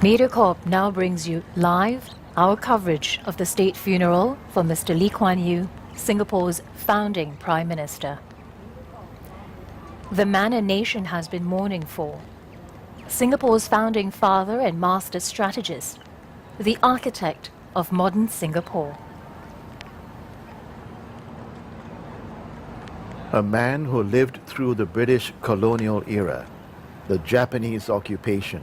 MediaCorp now brings you live our coverage of the state funeral for Mr. Lee Kuan Yew, Singapore's founding Prime Minister. The man a nation has been mourning for, Singapore's founding father and master strategist, the architect of modern Singapore. A man who lived through the British colonial era, the Japanese occupation,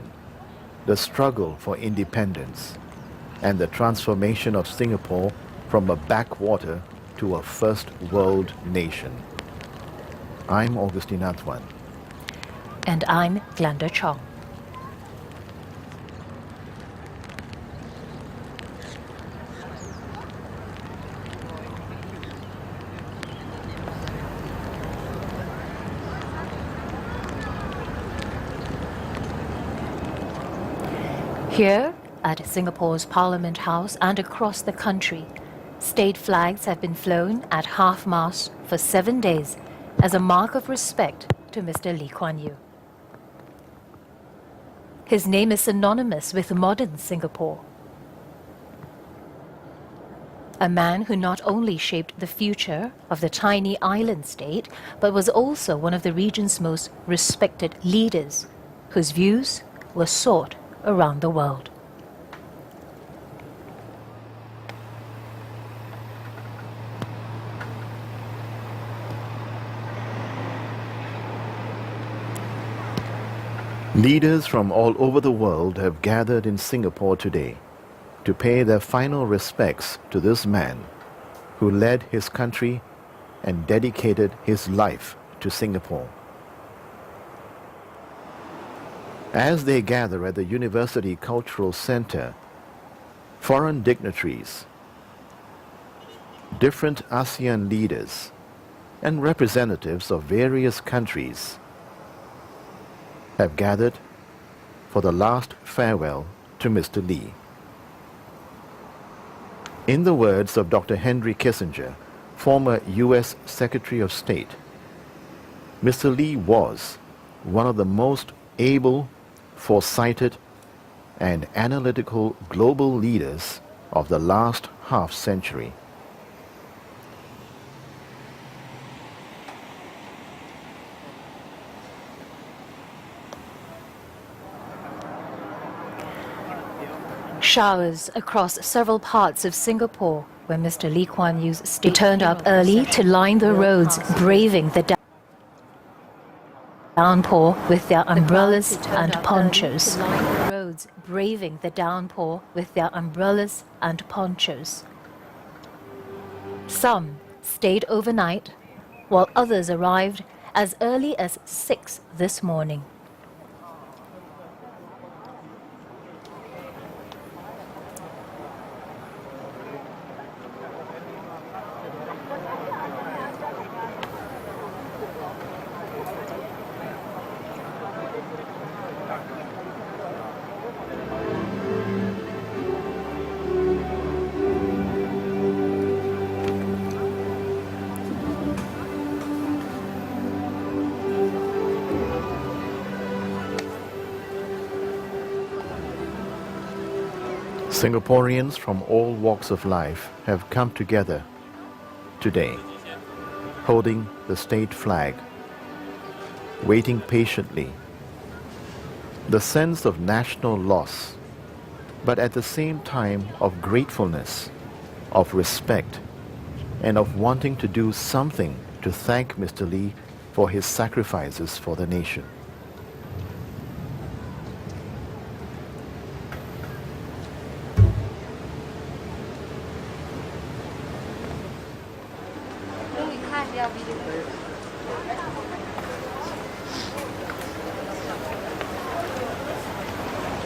the struggle for independence, and the transformation of Singapore from a backwater to a first world nation. I'm Augustine Antoine. And I'm Glenda Chong. Here, at Singapore's Parliament House and across the country, state flags have been flown at half-mast for 7 days as a mark of respect to Mr. Lee Kuan Yew. His name is synonymous with modern Singapore. A man who not only shaped the future of the tiny island state, but was also one of the region's most respected leaders, whose views were sought around the world. Leaders from all over the world have gathered in Singapore today to pay their final respects to this man who led his country and dedicated his life to Singapore. As they gather at the University Cultural Centre, foreign dignitaries, different ASEAN leaders, and representatives of various countries have gathered for the last farewell to Mr. Lee. In the words of Dr. Henry Kissinger, former US Secretary of State, Mr. Lee was one of the most able, foresighted, and analytical global leaders of the last half-century. Showers across several parts of Singapore where Mr. Lee Kuan Yew's state turned up early to line the roads, braving the downpour with their umbrellas and ponchos. Braving the downpour with their umbrellas and ponchos. Some stayed overnight, while others arrived as early as 6 this morning. Singaporeans from all walks of life have come together today, holding the state flag, waiting patiently. The sense of national loss, but at the same time of gratefulness, of respect, and of wanting to do something to thank Mr. Lee for his sacrifices for the nation.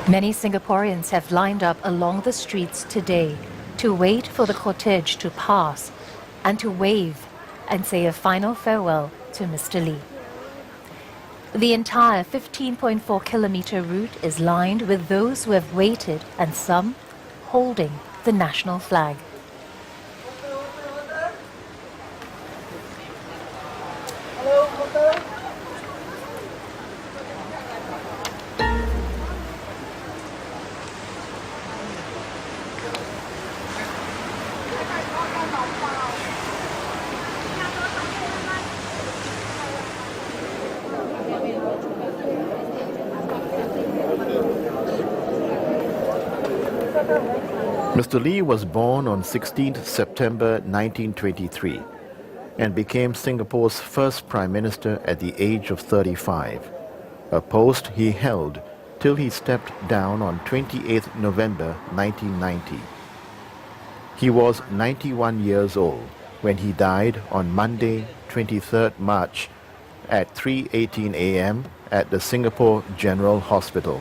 Many Singaporeans have lined up along the streets today to wait for the cortege to pass and to wave and say a final farewell to Mr. Lee. The entire 15.4-kilometer route is lined with those who have waited and some holding the national flag. Mr. Lee was born on 16th September 1923 and became Singapore's first Prime Minister at the age of 35, a post he held till he stepped down on 28th November 1990. He was 91 years old when he died on Monday, 23rd March at 3:18 a.m. at the Singapore General Hospital.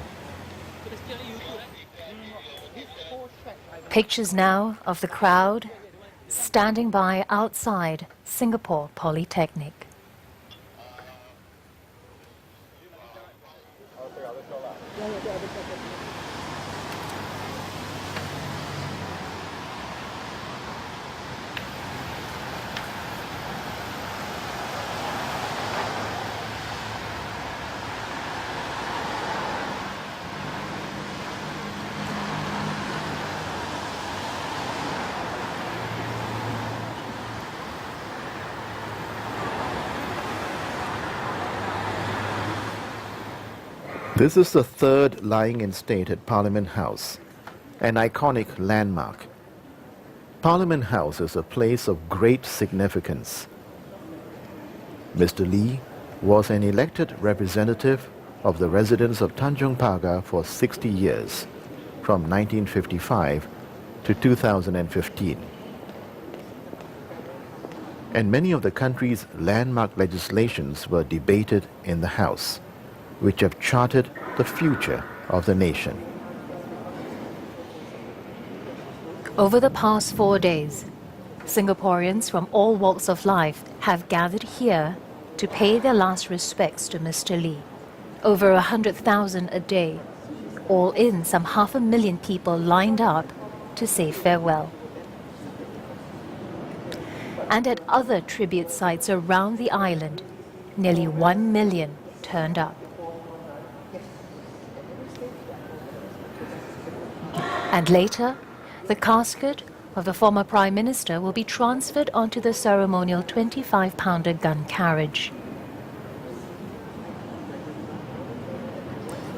Pictures now of the crowd standing by outside Singapore Polytechnic. This is the third lying in state at Parliament House, an iconic landmark. Parliament House is a place of great significance. Mr. Lee was an elected representative of the residents of Tanjong Pagar for 60 years, from 1955 to 2015. And many of the country's landmark legislations were debated in the House, which have charted the future of the nation. Over the past 4 days, Singaporeans from all walks of life have gathered here to pay their last respects to Mr. Lee. Over 100,000 a day, all in some 500,000 people lined up to say farewell. And at other tribute sites around the island, nearly 1 million turned up. And later, the casket of the former Prime Minister will be transferred onto the ceremonial 25-pounder gun carriage.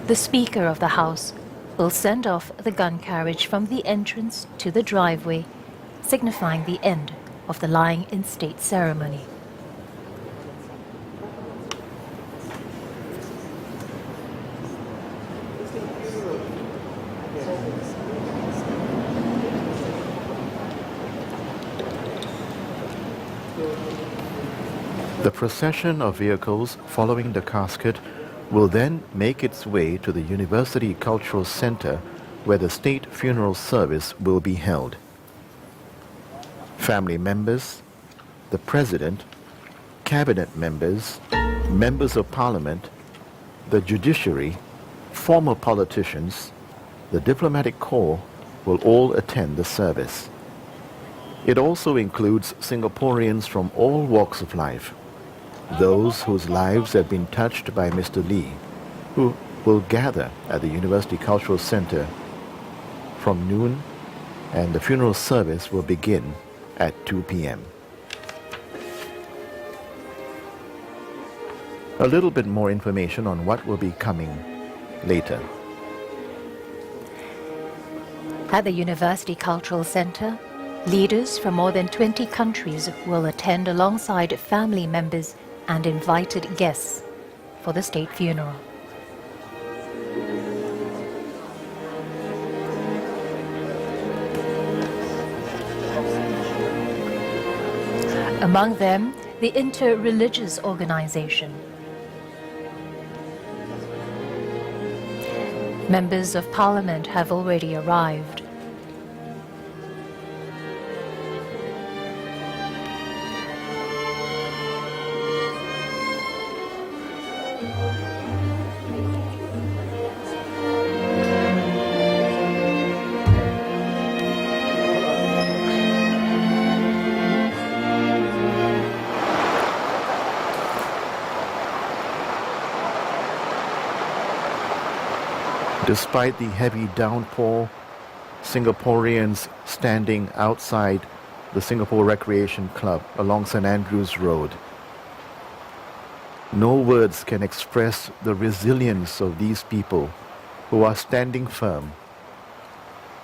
The Speaker of the House will send off the gun carriage from the entrance to the driveway, signifying the end of the lying in state ceremony. The procession of vehicles following the casket will then make its way to the University Cultural Centre, where the state funeral service will be held. Family members, the President, Cabinet members, members of Parliament, the judiciary, former politicians, the diplomatic corps will all attend the service. It also includes Singaporeans from all walks of life, those whose lives have been touched by Mr. Lee, who will gather at the University Cultural Centre from noon, and the funeral service will begin at 2 p.m. A little bit more information on what will be coming later. At the University Cultural Centre, leaders from more than 20 countries will attend alongside family members and invited guests for the state funeral. Among them, the inter-religious organization. Members of Parliament have already arrived. Despite the heavy downpour, Singaporeans standing outside the Singapore Recreation Club along St. Andrews Road. No words can express the resilience of these people who are standing firm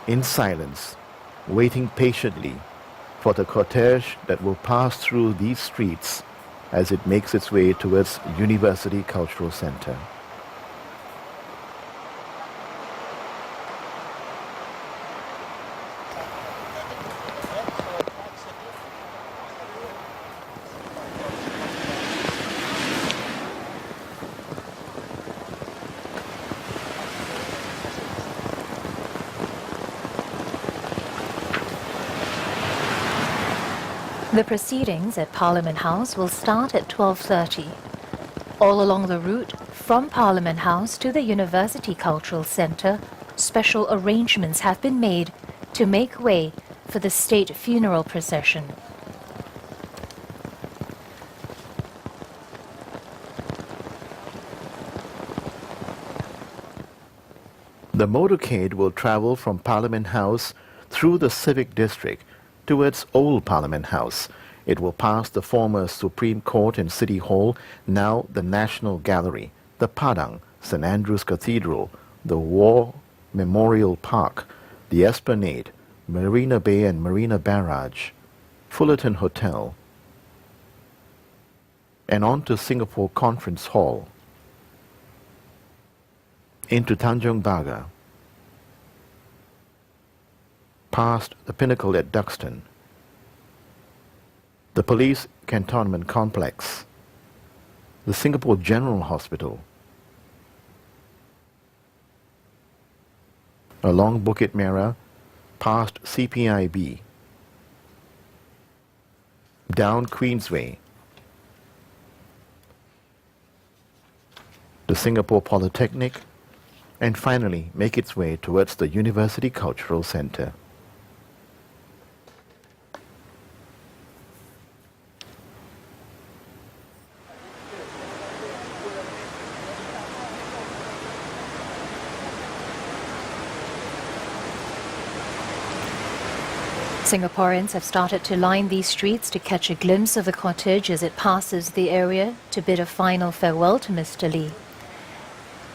in silence, waiting patiently for the cortege that will pass through these streets as it makes its way towards University Cultural Centre. The proceedings at Parliament House will start at 12:30. All along the route from Parliament House to the University Cultural Centre, special arrangements have been made to make way for the state funeral procession. The motorcade will travel from Parliament House through the Civic District towards Old Parliament House. It will pass the former Supreme Court and City Hall, now the National Gallery, the Padang, St Andrew's Cathedral, the War Memorial Park, the Esplanade, Marina Bay and Marina Barrage, Fullerton Hotel, and on to Singapore Conference Hall, into Tanjong Pagar, past the Pinnacle at Duxton, the Police Cantonment Complex, the Singapore General Hospital, along Bukit Merah, past CPIB, down Queensway, the Singapore Polytechnic, and finally make its way towards the University Cultural Centre. Singaporeans have started to line these streets to catch a glimpse of the cortege as it passes the area to bid a final farewell to Mr. Lee.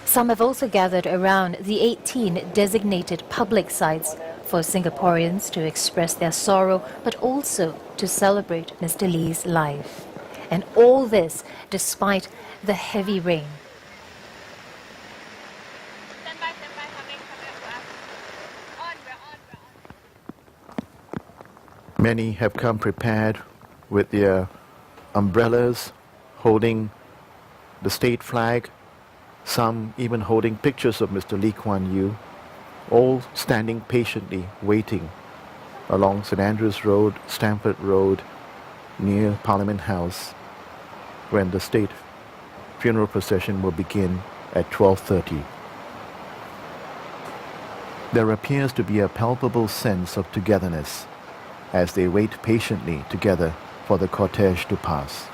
Some have also gathered around the 18 designated public sites for Singaporeans to express their sorrow, but also to celebrate Mr. Lee's life. And all this despite the heavy rain. Many have come prepared with their umbrellas, holding the state flag, some even holding pictures of Mr. Lee Kuan Yew, all standing patiently waiting along St Andrews Road, Stamford Road, near Parliament House, when the state funeral procession will begin at 12:30. There appears to be a palpable sense of togetherness as they wait patiently together for the cortege to pass.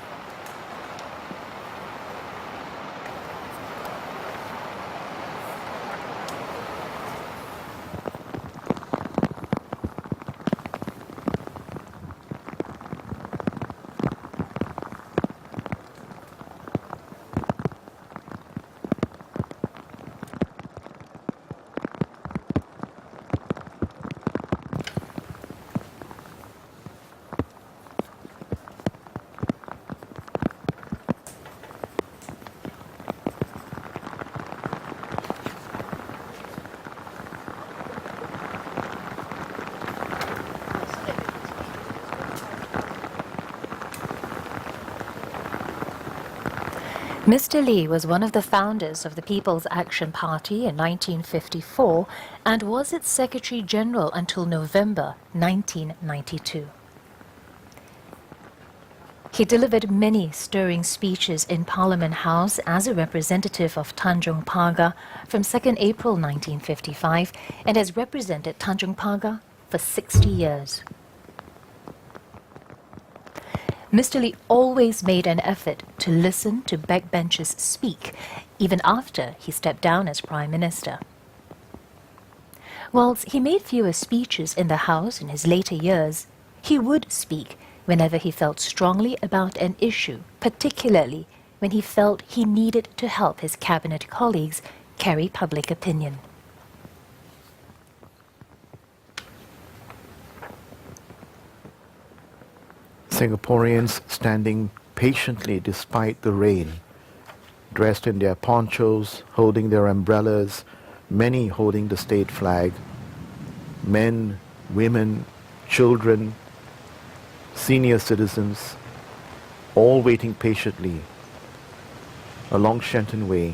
Mr. Lee was one of the founders of the People's Action Party in 1954 and was its Secretary General until November 1992. He delivered many stirring speeches in Parliament House as a representative of Tanjong Pagar from 2nd April 1955 and has represented Tanjong Pagar for 60 years. Mr. Lee always made an effort to listen to backbenchers speak, even after he stepped down as Prime Minister. Whilst he made fewer speeches in the House in his later years, he would speak whenever he felt strongly about an issue, particularly when he felt he needed to help his cabinet colleagues carry public opinion. Singaporeans standing patiently despite the rain, dressed in their ponchos, holding their umbrellas, many holding the state flag, men, women, children, senior citizens, all waiting patiently along Shenton Way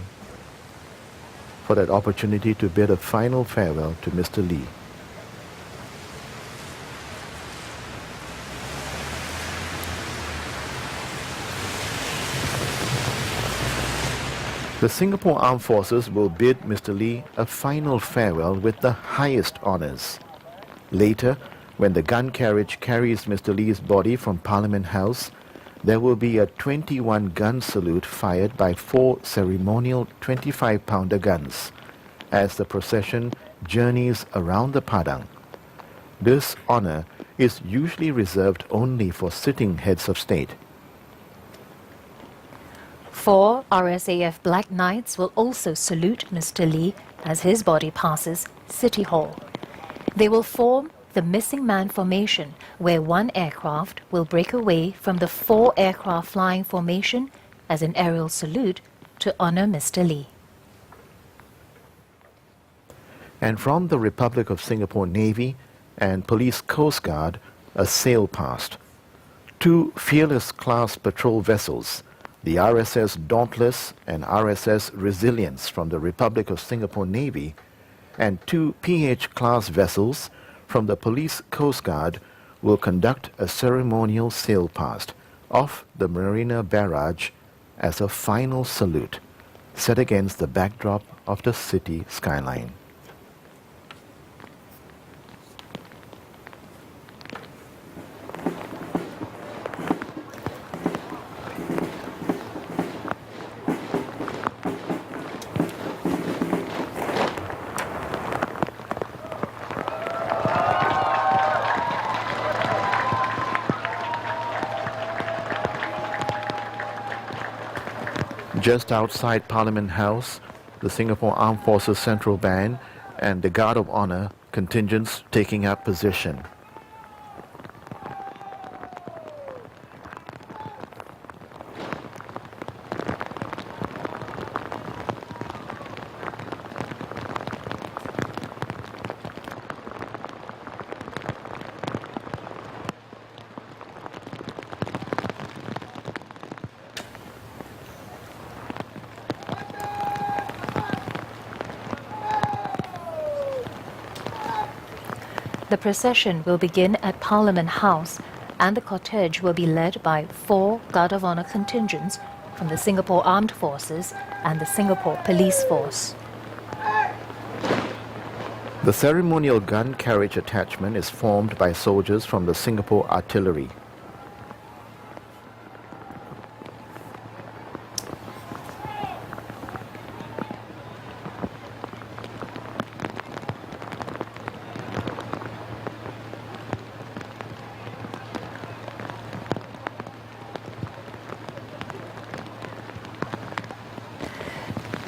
for that opportunity to bid a final farewell to Mr. Lee. The Singapore Armed Forces will bid Mr. Lee a final farewell with the highest honours. Later, when the gun carriage carries Mr. Lee's body from Parliament House, there will be a 21-gun salute fired by 4 ceremonial 25-pounder guns as the procession journeys around the Padang. This honour is usually reserved only for sitting heads of state. 4 RSAF Black Knights will also salute Mr. Lee as his body passes City Hall. They will form the missing man formation, where 1 aircraft will break away from the 4 aircraft flying formation as an aerial salute to honour Mr. Lee. And from the Republic of Singapore Navy and Police Coast Guard, a sail passed. 2 Fearless-class patrol vessels, the RSS Dauntless and RSS Resilience from the Republic of Singapore Navy, and 2 PH-class vessels from the Police Coast Guard will conduct a ceremonial sail past off the Marina Barrage as a final salute, set against the backdrop of the city skyline. Just outside Parliament House, the Singapore Armed Forces Central Band and the Guard of Honour contingents taking up position. The procession will begin at Parliament House, and the cortege will be led by 4 Guard of Honour contingents from the Singapore Armed Forces and the Singapore Police Force. The ceremonial gun carriage attachment is formed by soldiers from the Singapore Artillery.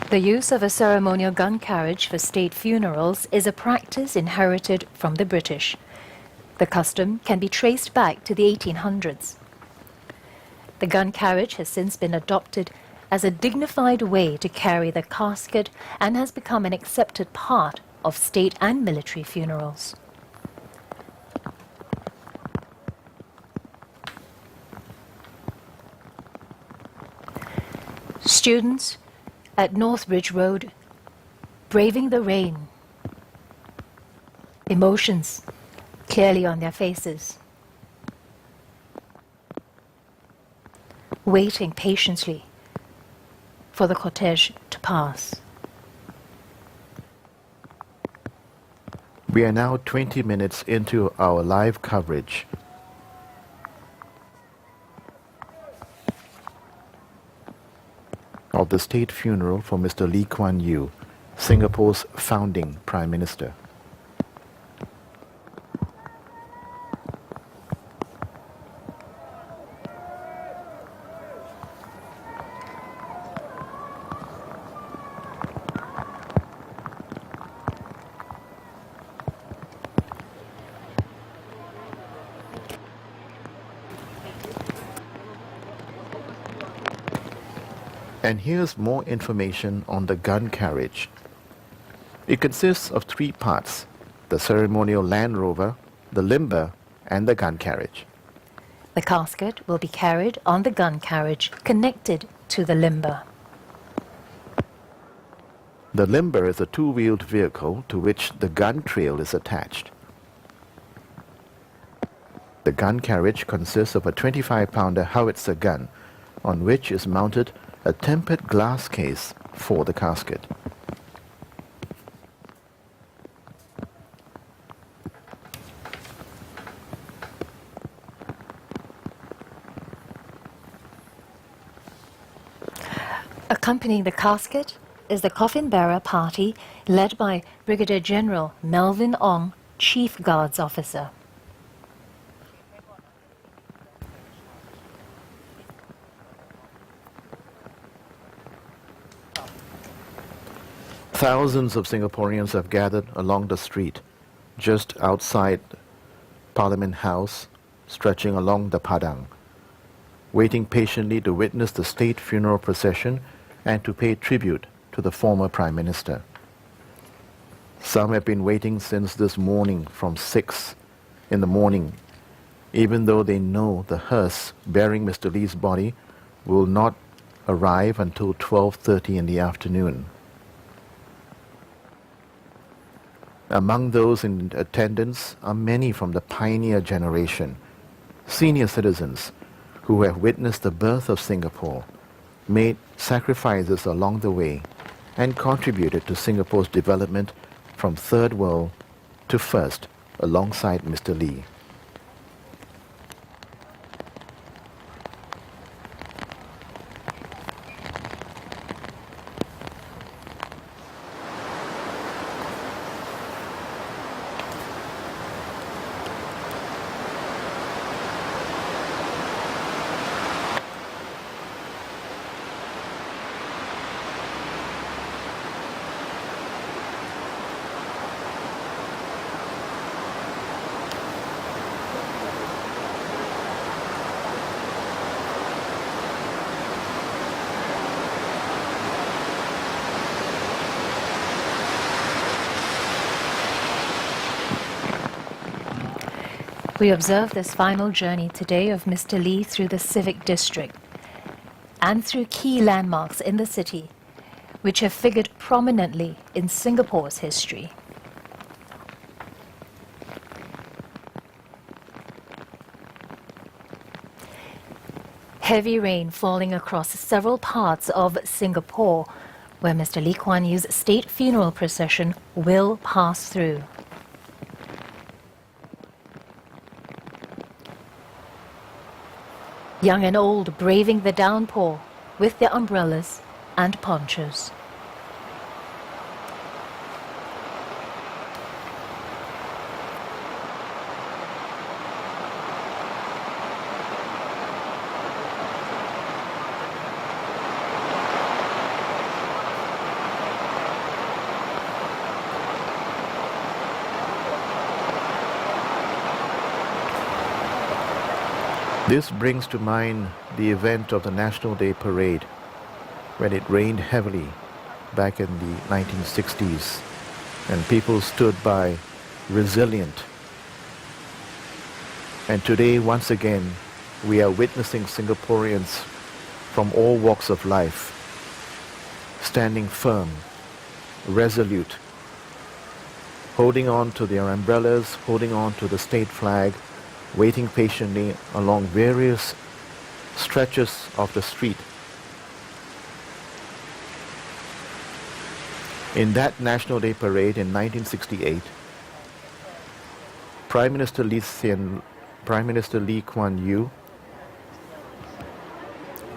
The use of a ceremonial gun carriage for state funerals is a practice inherited from the British. The custom can be traced back to the 1800s. The gun carriage has since been adopted as a dignified way to carry the casket and has become an accepted part of state and military funerals. Students at Northbridge Road, braving the rain, emotions clearly on their faces, waiting patiently for the cortege to pass. We are now 20 minutes into our live coverage. Of the state funeral for Mr. Lee Kuan Yew, Singapore's founding Prime Minister. And here's more information on the gun carriage. It consists of 3 parts: the ceremonial Land Rover, the limber, and the gun carriage. The casket will be carried on the gun carriage connected to the limber. The limber is a 2-wheeled vehicle to which the gun trail is attached. The gun carriage consists of a 25-pounder howitzer gun on which is mounted a tempered glass case for the casket. Accompanying the casket is the coffin bearer party led by Brigadier General Melvin Ong, Chief Guards Officer. Thousands of Singaporeans have gathered along the street just outside Parliament House, stretching along the Padang, waiting patiently to witness the state funeral procession and to pay tribute to the former Prime Minister. Some have been waiting since this morning from 6 in the morning, even though they know the hearse bearing Mr. Lee's body will not arrive until 12:30 in the afternoon. Among those in attendance are many from the pioneer generation, senior citizens who have witnessed the birth of Singapore, made sacrifices along the way, and contributed to Singapore's development from third world to first alongside Mr. Lee. We observe this final journey today of Mr. Lee through the civic district and through key landmarks in the city which have figured prominently in Singapore's history. Heavy rain falling across several parts of Singapore where Mr. Lee Kuan Yew's state funeral procession will pass through. Young and old braving the downpour with their umbrellas and ponchos. This brings to mind the event of the National Day Parade when it rained heavily back in the 1960s and people stood by resilient. And today, once again, we are witnessing Singaporeans from all walks of life standing firm, resolute, holding on to their umbrellas, holding on to the state flag, waiting patiently along various stretches of the street. In that National Day Parade in 1968, Prime Minister Lee Kuan Yew,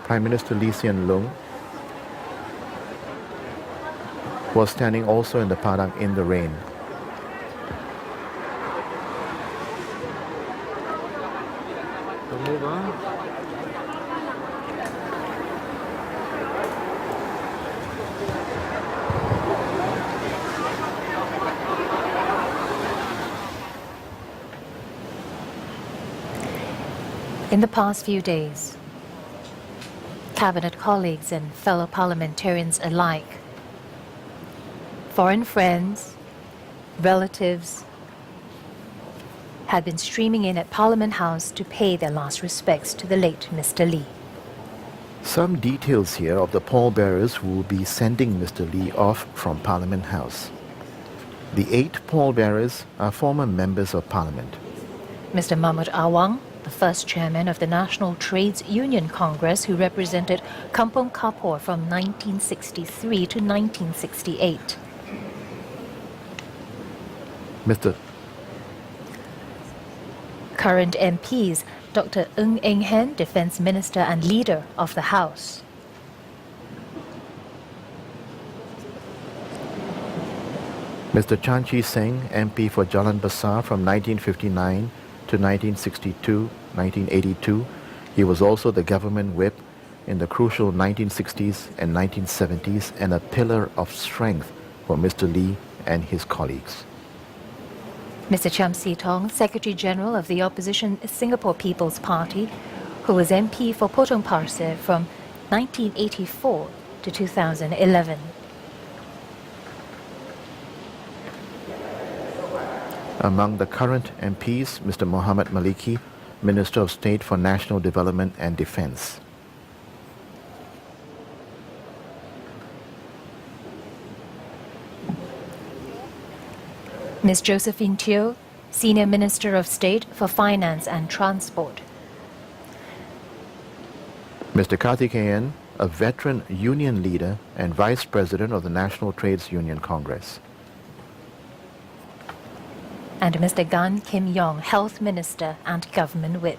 Prime Minister Lee Hsien Loong was standing also in the Padang in the rain. In the past few days, cabinet colleagues and fellow parliamentarians alike, foreign friends, relatives, had been streaming in at Parliament House to pay their last respects to the late Mr. Lee. Some details here of the pallbearers who will be sending Mr. Lee off from Parliament House. The 8 pallbearers are former members of Parliament. Mr. Mahmud Awang, the first chairman of the National Trades Union Congress who represented Kampong Kapor from 1963 to 1968. Mr. Current MPs, Dr. Ng Eng Hen, Defence Minister and Leader of the House. Mr. Chan Chi Seng, MP for Jalan Besar from 1959 to 1962-1982. He was also the government whip in the crucial 1960s and 1970s and a pillar of strength for Mr. Lee and his colleagues. Mr. Cham Si Tong, Secretary General of the opposition Singapore People's Party, who was MP for Potong Pasir from 1984 to 2011. Among the current MPs, Mr. Muhammad Maliki, Minister of State for National Development and Defence. Ms. Josephine Teo, Senior Minister of State for Finance and Transport. Mr. Karthikeyan, a veteran union leader and Vice President of the National Trades Union Congress. And Mr. Gan Kim Yong, Health Minister and Government Whip.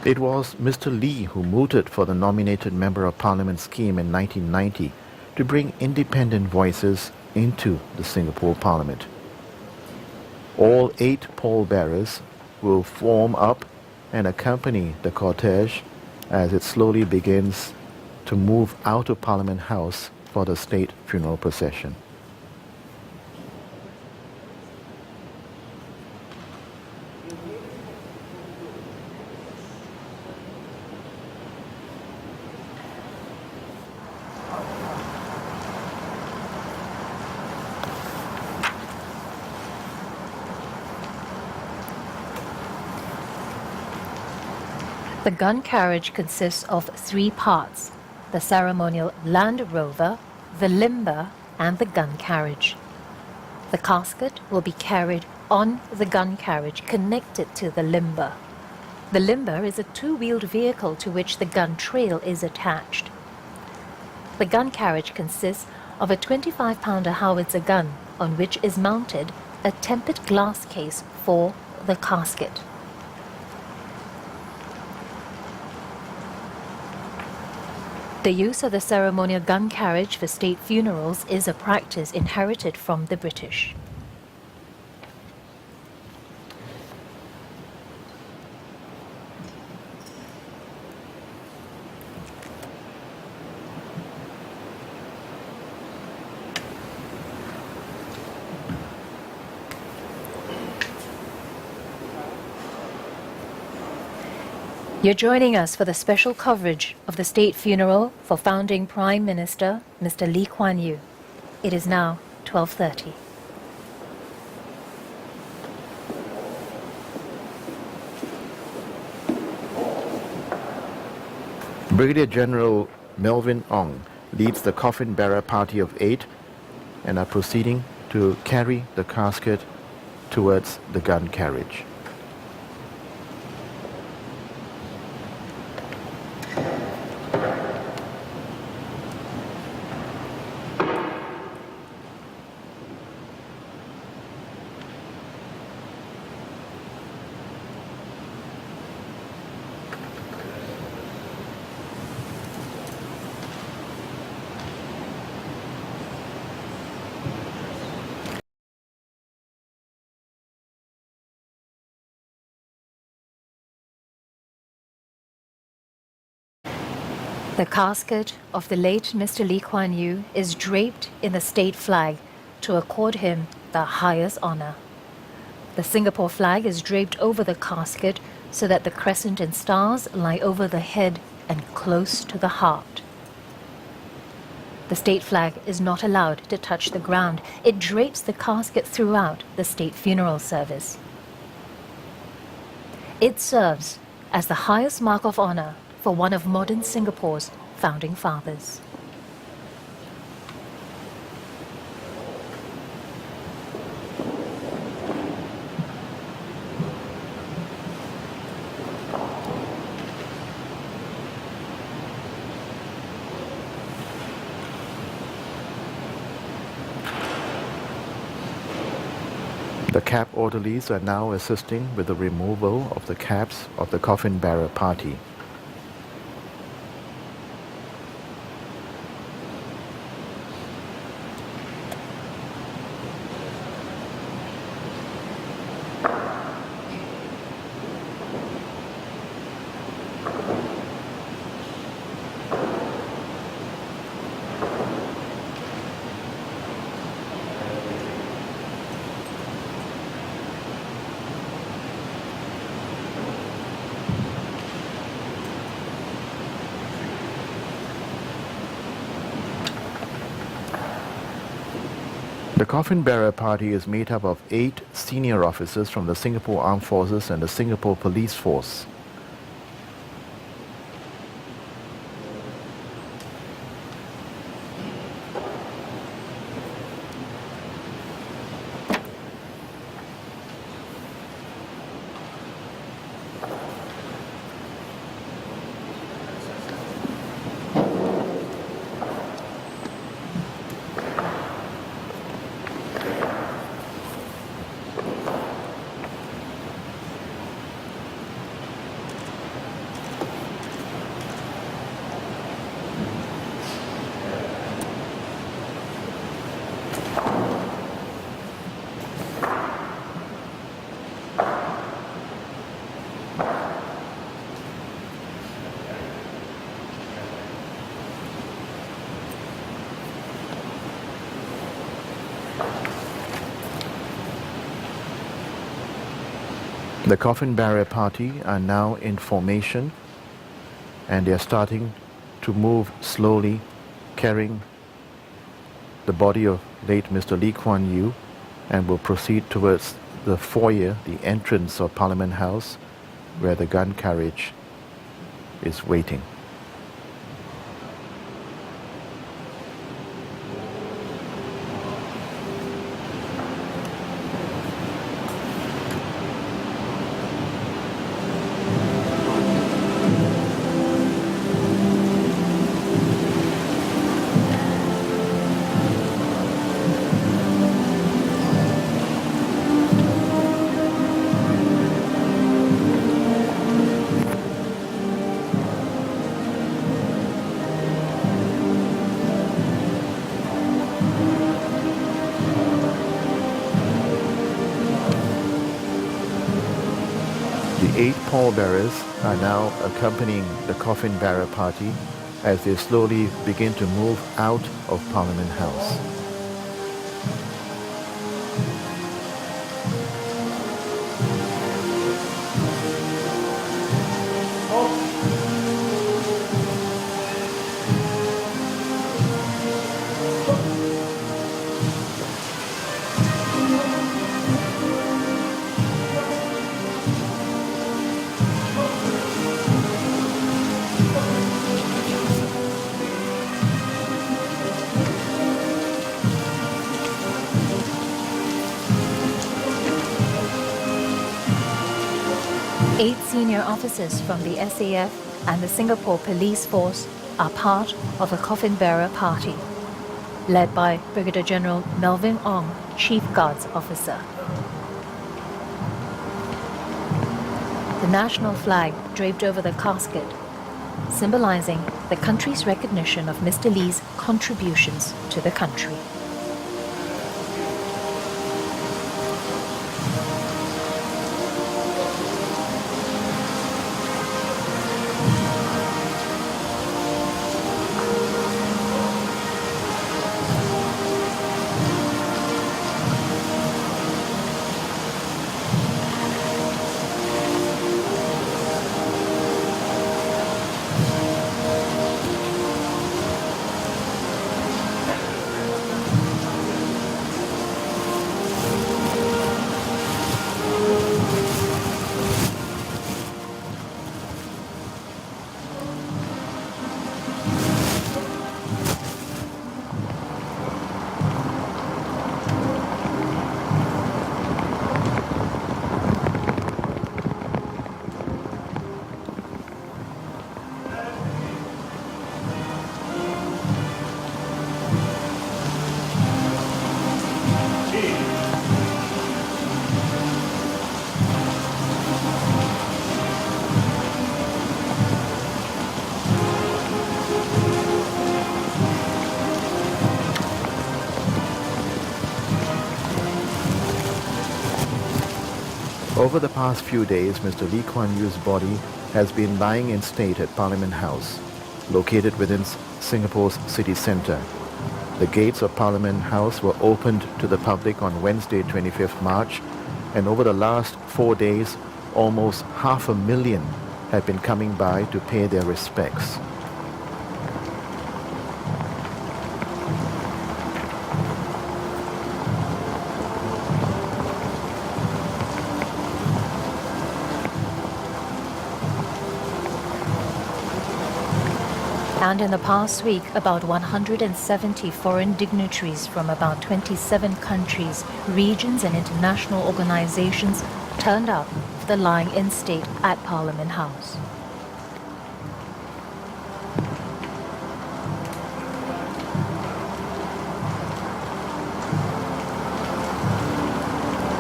It was Mr. Lee who mooted for the nominated Member of Parliament scheme in 1990 to bring independent voices into the Singapore Parliament. All 8 pallbearers will form up and accompany the cortege as it slowly begins to move out of Parliament House for the state funeral procession. The gun carriage consists of 3 parts: the ceremonial Land Rover, the limber, and the gun carriage. The casket will be carried on the gun carriage connected to the limber. The limber is a 2-wheeled vehicle to which the gun trail is attached. The gun carriage consists of a 25-pounder howitzer gun on which is mounted a tempered glass case for the casket. The use of the ceremonial gun carriage for state funerals is a practice inherited from the British. You're joining us for the special coverage of the state funeral for founding Prime Minister Mr. Lee Kuan Yew. It is now 12:30. Brigadier General Melvin Ong leads the coffin bearer party of 8 and are proceeding to carry the casket towards the gun carriage. The casket of the late Mr. Lee Kuan Yew is draped in the state flag to accord him the highest honor. The Singapore flag is draped over the casket so that the crescent and stars lie over the head and close to the heart. The state flag is not allowed to touch the ground. It drapes the casket throughout the state funeral service. It serves as the highest mark of honor for one of modern Singapore's founding fathers. The cab orderlies are now assisting with the removal of the cabs of the coffin bearer party. The coffin bearer party is made up of 8 senior officers from the Singapore Armed Forces and the Singapore Police Force. The coffin bearer party are now in formation, and they are starting to move slowly, carrying the body of late Mr. Lee Kuan Yew, and will proceed towards the foyer, the entrance of Parliament House, where the gun carriage is waiting. The 8 pallbearers are now accompanying the coffin bearer party as they slowly begin to move out of Parliament House. Eight senior officers from the SAF and the Singapore Police Force are part of the coffin bearer party, led by Brigadier General Melvin Ong, Chief Guards Officer. The national flag draped over the casket, symbolizing the country's recognition of Mr. Lee's contributions to the country. Over the past few days, Mr. Lee Kuan Yew's body has been lying in state at Parliament House, located within Singapore's city centre. The gates of Parliament House were opened to the public on Wednesday, 25th March, and over the last 4 days, almost 500,000 have been coming by to pay their respects. And in the past week, about 170 foreign dignitaries from about 27 countries, regions and international organizations turned up for the lying in state at Parliament House.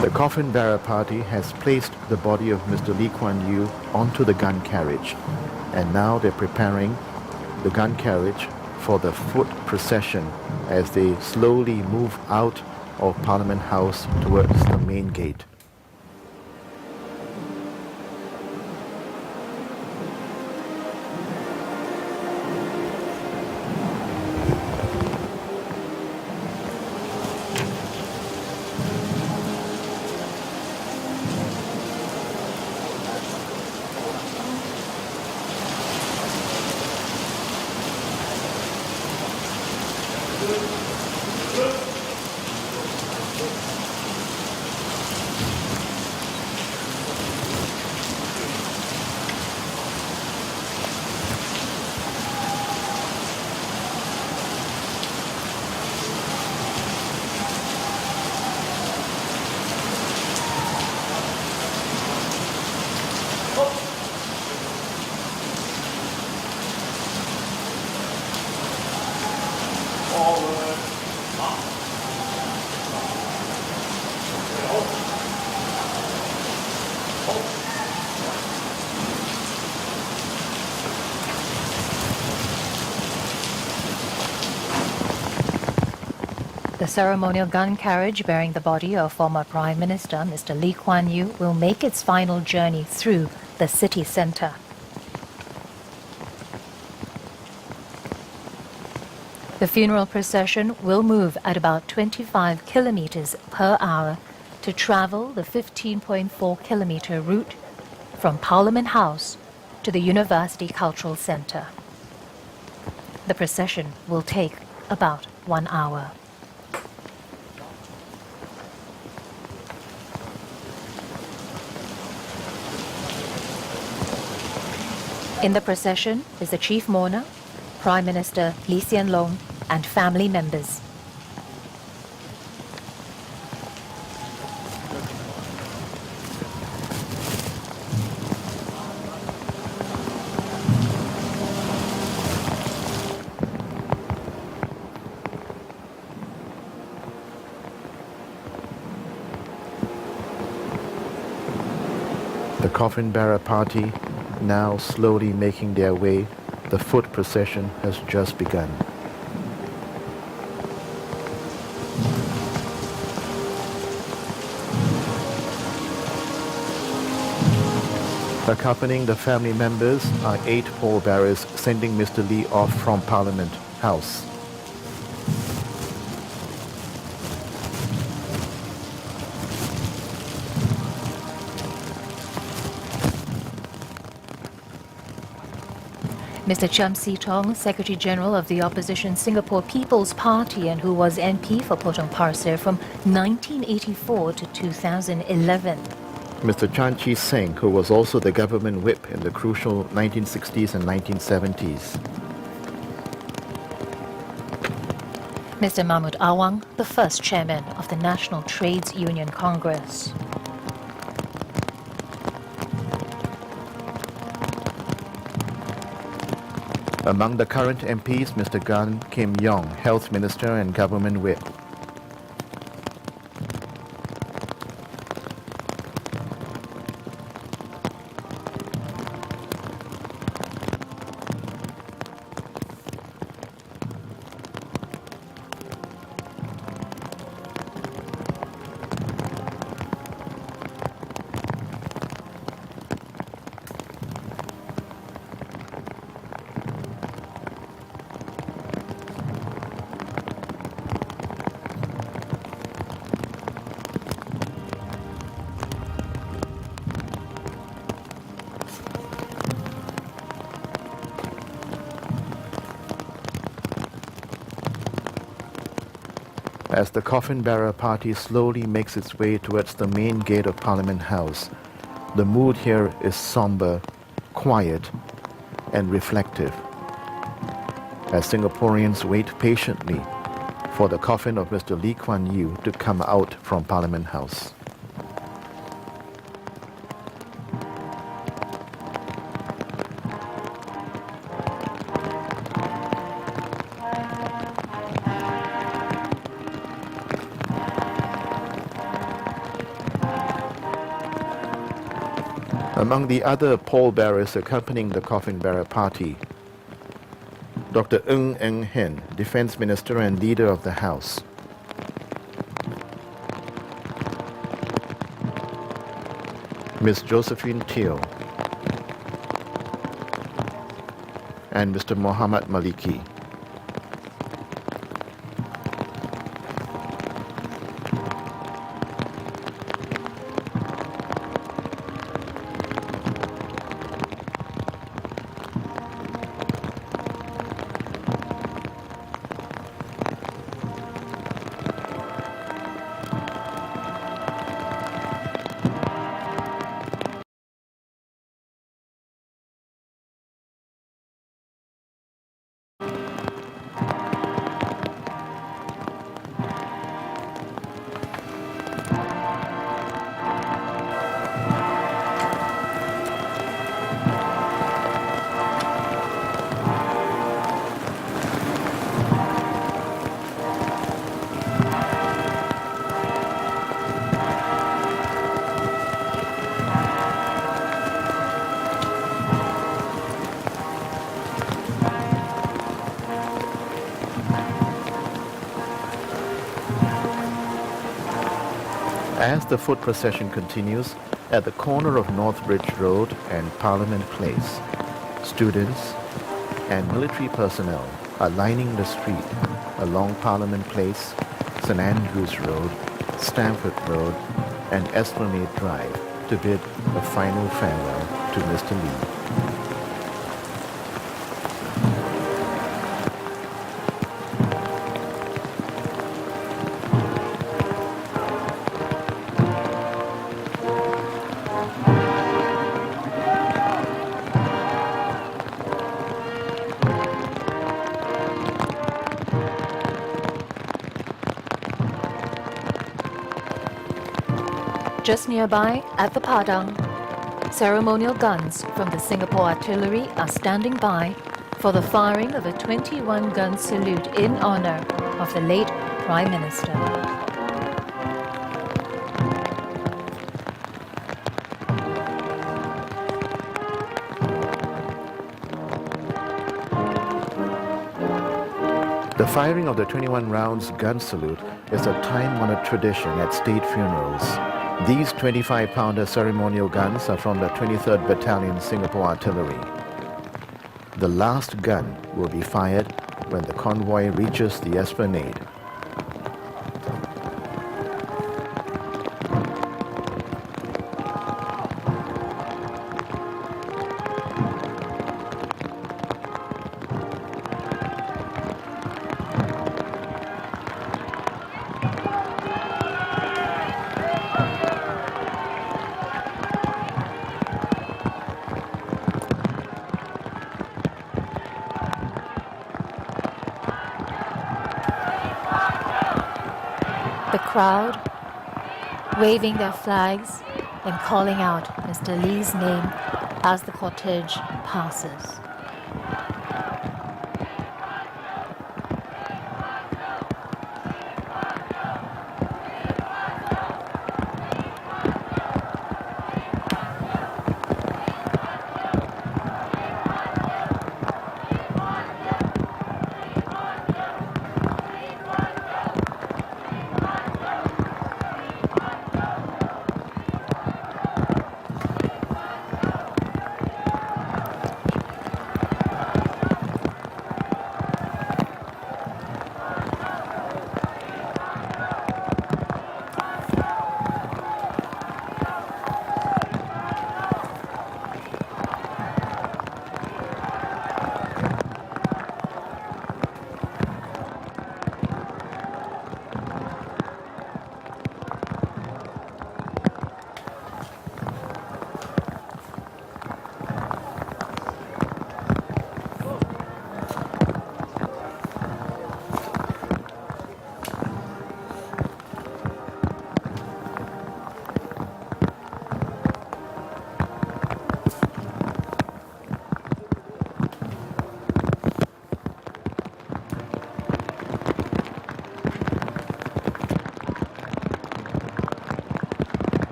The coffin bearer party has placed the body of Mr. Lee Kuan Yew onto the gun carriage, and now they're preparing the gun carriage for the foot procession as they slowly move out of Parliament House towards the main gate. The ceremonial gun carriage bearing the body of former Prime Minister Mr. Lee Kuan Yew will make its final journey through the city centre. The funeral procession will move at about 25 kilometers per hour to travel the 15.4-kilometer route from Parliament House to the University Cultural Centre. The procession will take about 1 hour. In the procession is the chief mourner, Prime Minister Lee Hsien Loong, and family members. The coffin bearer party now slowly making their way. The foot procession has just begun. Accompanying the family members are 8 pallbearers sending Mr. Lee off from Parliament House. Mr. Cham Si Tong, Secretary General of the opposition Singapore People's Party and who was MP for Potong Pasir from 1984 to 2011. Mr. Chan Chee Seng, who was also the government whip in the crucial 1960s and 1970s. Mr. Mahmud Awang, the first chairman of the National Trades Union Congress. Among the current MPs, Mr. Gan Kim Yong, Health Minister and Government Whip. As the coffin bearer party slowly makes its way towards the main gate of Parliament House, the mood here is somber, quiet, and reflective, as Singaporeans wait patiently for the coffin of Mr. Lee Kuan Yew to come out from Parliament House. Among the other pallbearers accompanying the coffin bearer party, Dr. Ng Hen, Defense Minister and Leader of the House, Ms. Josephine Teo, and Mr. Muhammad Maliki. As the foot procession continues at the corner of North Bridge Road and Parliament Place, students and military personnel are lining the street along Parliament Place, St Andrews Road, Stamford Road, and Esplanade Drive to bid a final farewell to Mr. Lee. Just nearby, at the Padang, ceremonial guns from the Singapore Artillery are standing by for the firing of a 21-gun salute in honor of the late Prime Minister. The firing of the 21 rounds gun salute is a time-honored tradition at state funerals. These 25-pounder ceremonial guns are from the 23rd Battalion Singapore Artillery. The last gun will be fired when the convoy reaches the Esplanade. The crowd waving their flags and calling out Mr. Lee's name as the cortege passes.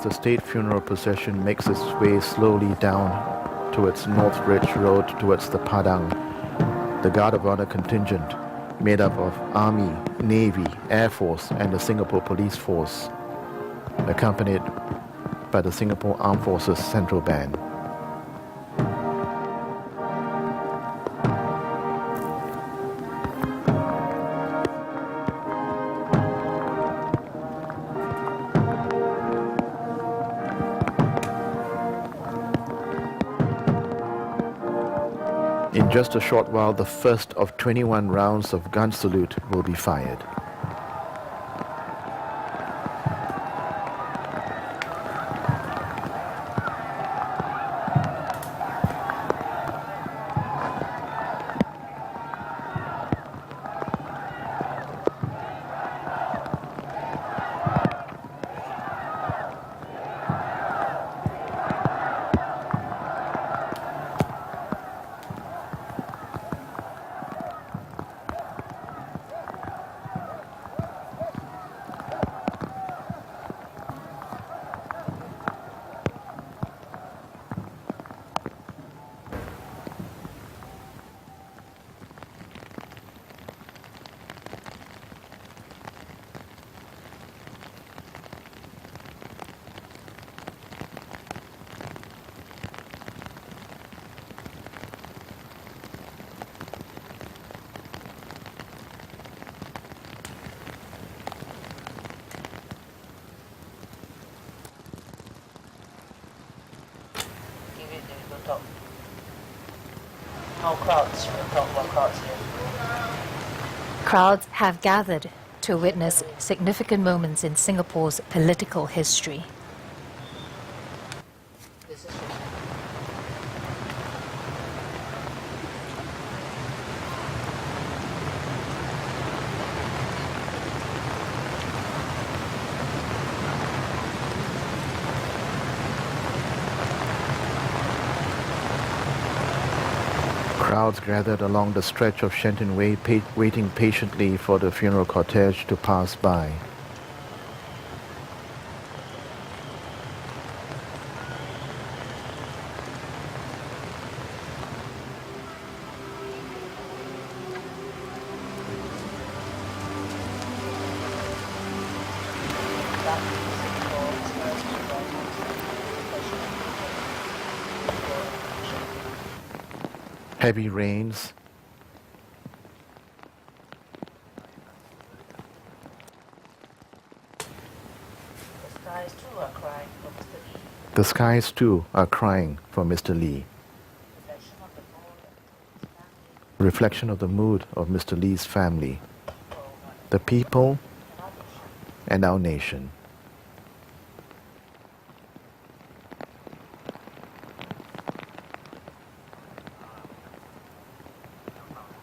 the state funeral procession makes its way slowly down towards North Bridge Road towards the Padang, the Guard of Honor contingent, made up of Army, Navy, Air Force and the Singapore Police Force, accompanied by the Singapore Armed Forces Central Band. In just a short while, the first of 21 rounds of gun salute will be fired. Crowds have gathered to witness significant moments in Singapore's political history. Crowds gathered along the stretch of Shenton Way, waiting patiently for the funeral cortege to pass by. Heavy rains, the skies too are crying for Mr. Lee. Reflection of the mood of Mr. Lee's family, the people and our nation.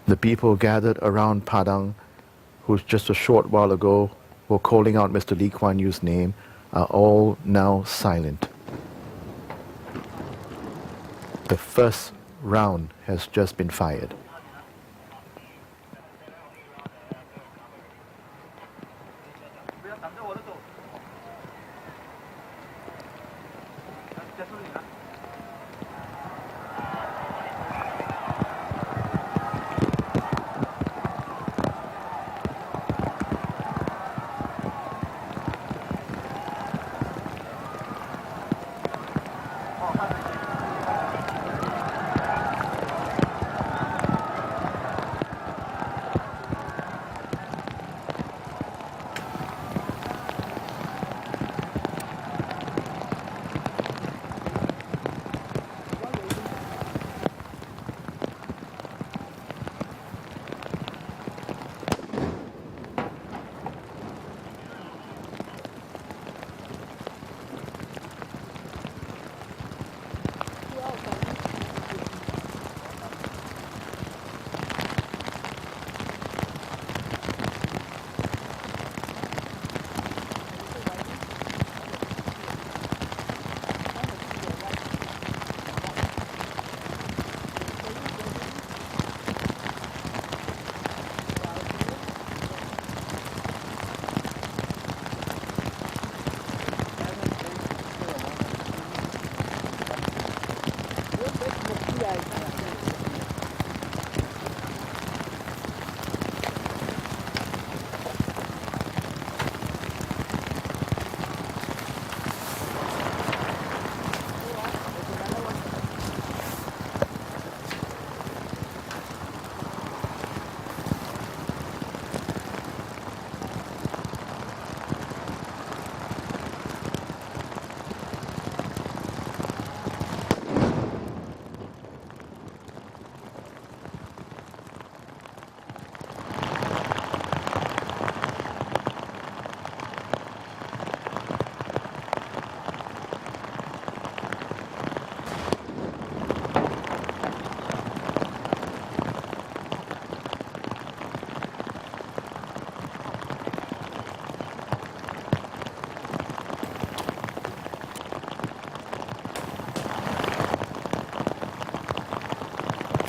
The people gathered around Padang, who just a short while ago were calling out Mr. Lee Kuan Yew's name, are all now silent. The first round has just been fired.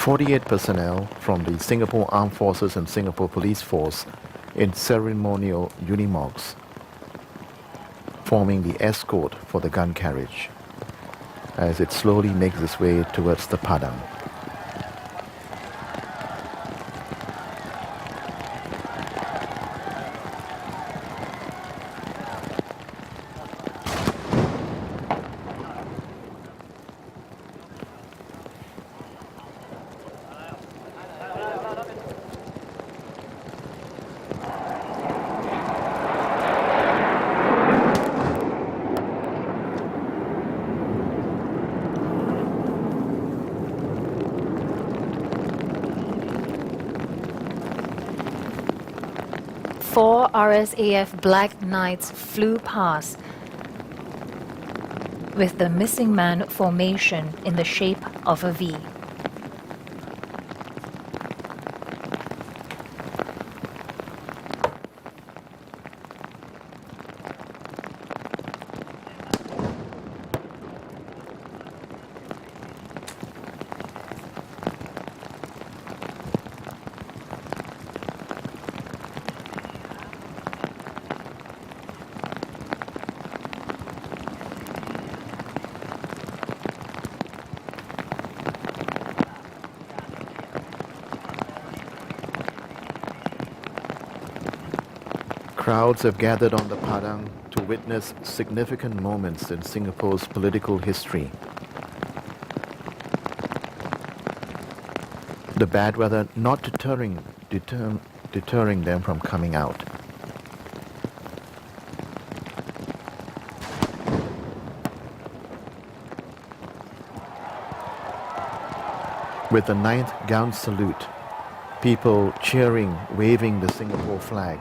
48 personnel from the Singapore Armed Forces and Singapore Police Force in ceremonial unimogs, forming the escort for the gun carriage as it slowly makes its way towards the Padang. Four RSAF Black Knights flew past with the missing man formation in the shape of a V. Crowds have gathered on the Padang to witness significant moments in Singapore's political history. The bad weather not deterring them from coming out. With the 9th gun salute, people cheering, waving the Singapore flag,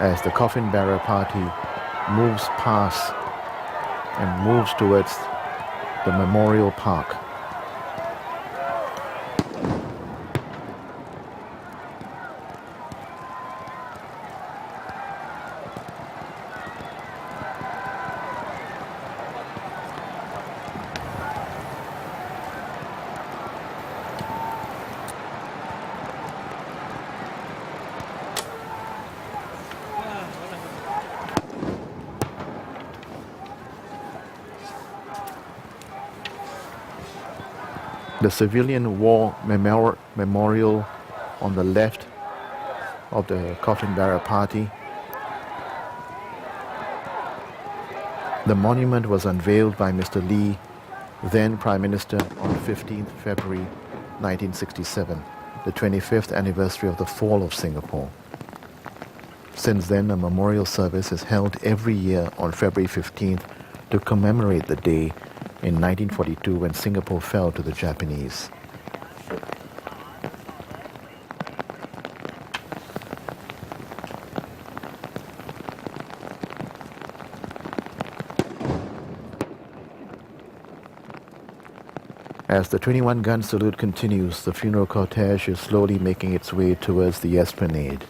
as the coffin bearer party moves past and moves towards the Memorial Park. The civilian war memorial on the left of the coffin bearer party. The monument was unveiled by Mr. Lee, then Prime Minister, on 15th February 1967, the 25th anniversary of the fall of Singapore. Since then, a memorial service is held every year on February 15th to commemorate the day in 1942 when Singapore fell to the Japanese. As the 21-gun salute continues, the funeral cortege is slowly making its way towards the Esplanade.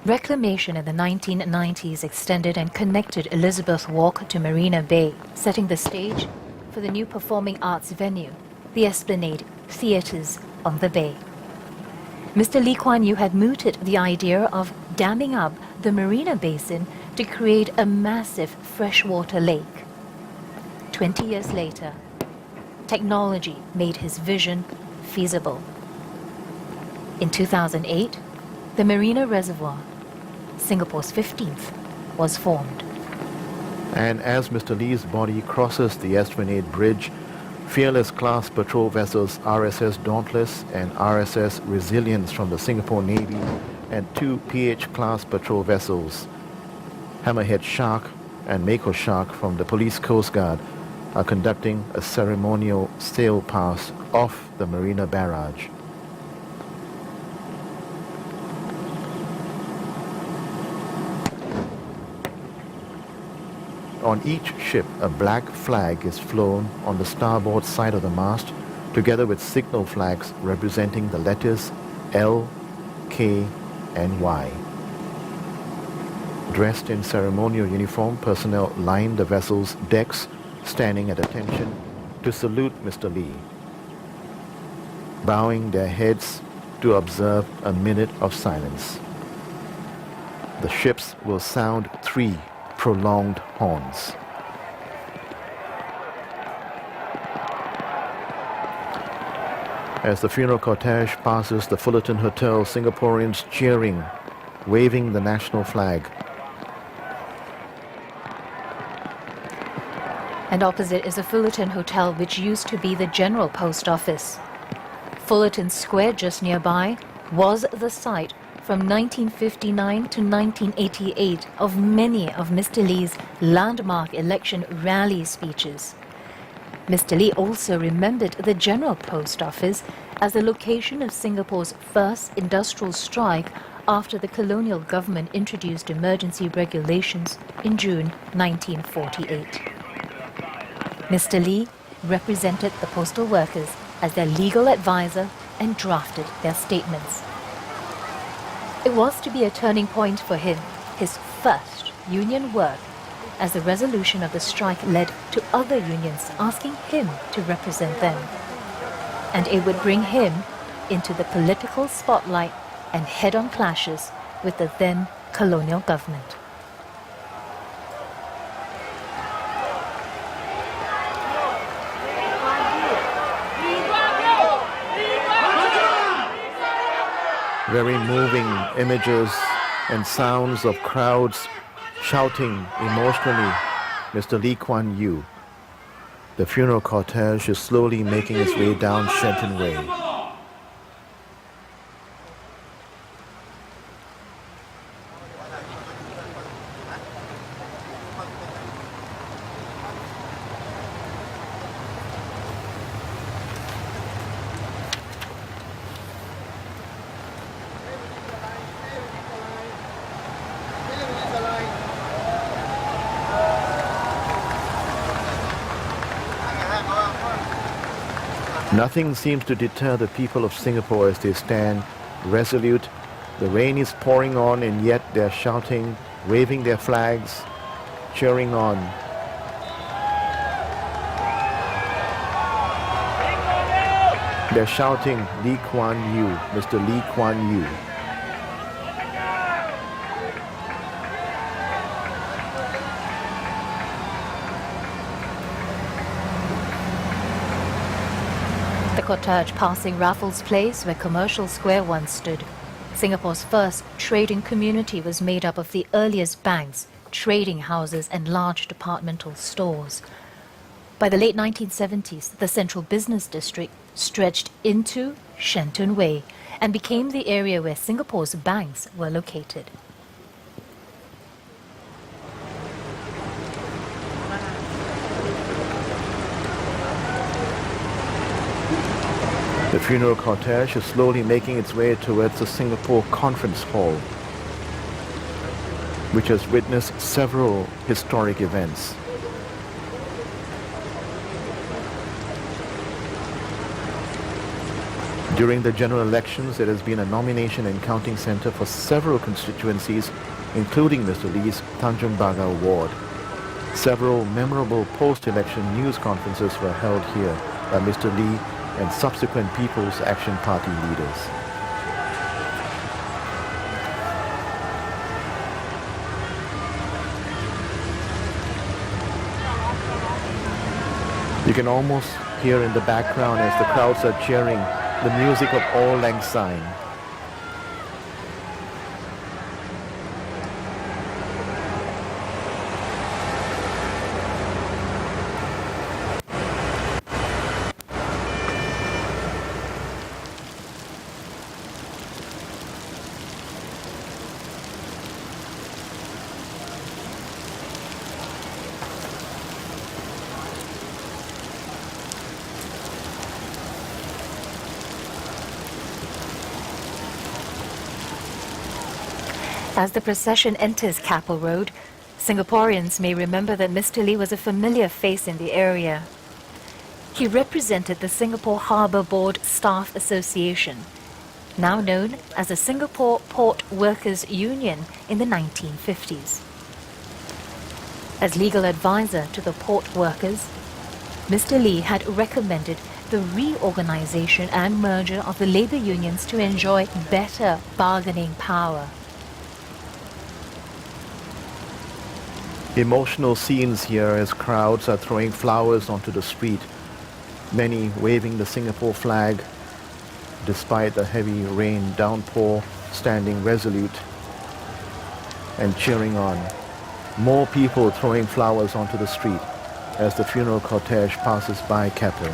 Reclamation in the 1990s extended and connected Elizabeth Walk to Marina Bay, setting the stage for the new performing arts venue, the Esplanade Theatres on the Bay. Mr. Lee Kuan Yew had mooted the idea of damming up the Marina Basin to create a massive freshwater lake. 20 years later, technology made his vision feasible. In 2008, the Marina Reservoir, Singapore's 15th, was formed. And as Mr. Lee's body crosses the Esplanade Bridge, Fearless class patrol vessels RSS Dauntless and RSS Resilience from the Singapore Navy and 2 PH class patrol vessels, Hammerhead Shark and Mako Shark from the Police Coast Guard, are conducting a ceremonial sail pass off the Marina Barrage. On each ship, a black flag is flown on the starboard side of the mast, together with signal flags representing the letters L, K, and Y. Dressed in ceremonial uniform, personnel line the vessel's decks, standing at attention to salute Mr. Lee, bowing their heads to observe a minute of silence. The ships will sound 3 prolonged horns. As the funeral cortege passes the Fullerton Hotel, Singaporeans cheering, waving the national flag. And opposite is the Fullerton Hotel, which used to be the General Post Office. Fullerton Square, just nearby, was the site from 1959 to 1988 of many of Mr. Lee's landmark election rally speeches. Mr. Lee also remembered the General Post Office as the location of Singapore's first industrial strike after the colonial government introduced emergency regulations in June 1948. Mr. Lee represented the postal workers as their legal advisor and drafted their statements. It was to be a turning point for him, his first union work, as the resolution of the strike led to other unions asking him to represent them. And it would bring him into the political spotlight and head-on clashes with the then colonial government. Very moving images and sounds of crowds shouting emotionally, Mr. Lee Kuan Yew. The funeral cortege is slowly making its way down Shenton Way. Nothing seems to deter the people of Singapore as they stand resolute. The rain is pouring on and yet they're shouting, waving their flags, cheering on. They're shouting, Lee Kuan Yew, Mr. Lee Kuan Yew. The cortege passing Raffles Place, where Commercial Square once stood. Singapore's first trading community was made up of the earliest banks, trading houses and large departmental stores. By the late 1970s, the central business district stretched into Shenton Way and became the area where Singapore's banks were located. The funeral cortege is slowly making its way towards the Singapore Conference Hall, which has witnessed several historic events. During the general elections, there has been a nomination and counting centre for several constituencies, including Mr. Lee's Tanjung Bagau ward. Several memorable post-election news conferences were held here by Mr. Lee and subsequent People's Action Party leaders. You can almost hear in the background as the crowds are cheering the music of Auld Lang Syne. As the procession enters Capel Road, Singaporeans may remember that Mr. Lee was a familiar face in the area. He represented the Singapore Harbour Board Staff Association, now known as the Singapore Port Workers Union, in the 1950s. As legal advisor to the port workers, Mr. Lee had recommended the reorganization and merger of the labor unions to enjoy better bargaining power. Emotional scenes here as crowds are throwing flowers onto the street, many waving the Singapore flag, despite the heavy rain downpour, standing resolute and cheering on. More people throwing flowers onto the street as the funeral cortege passes by Capel.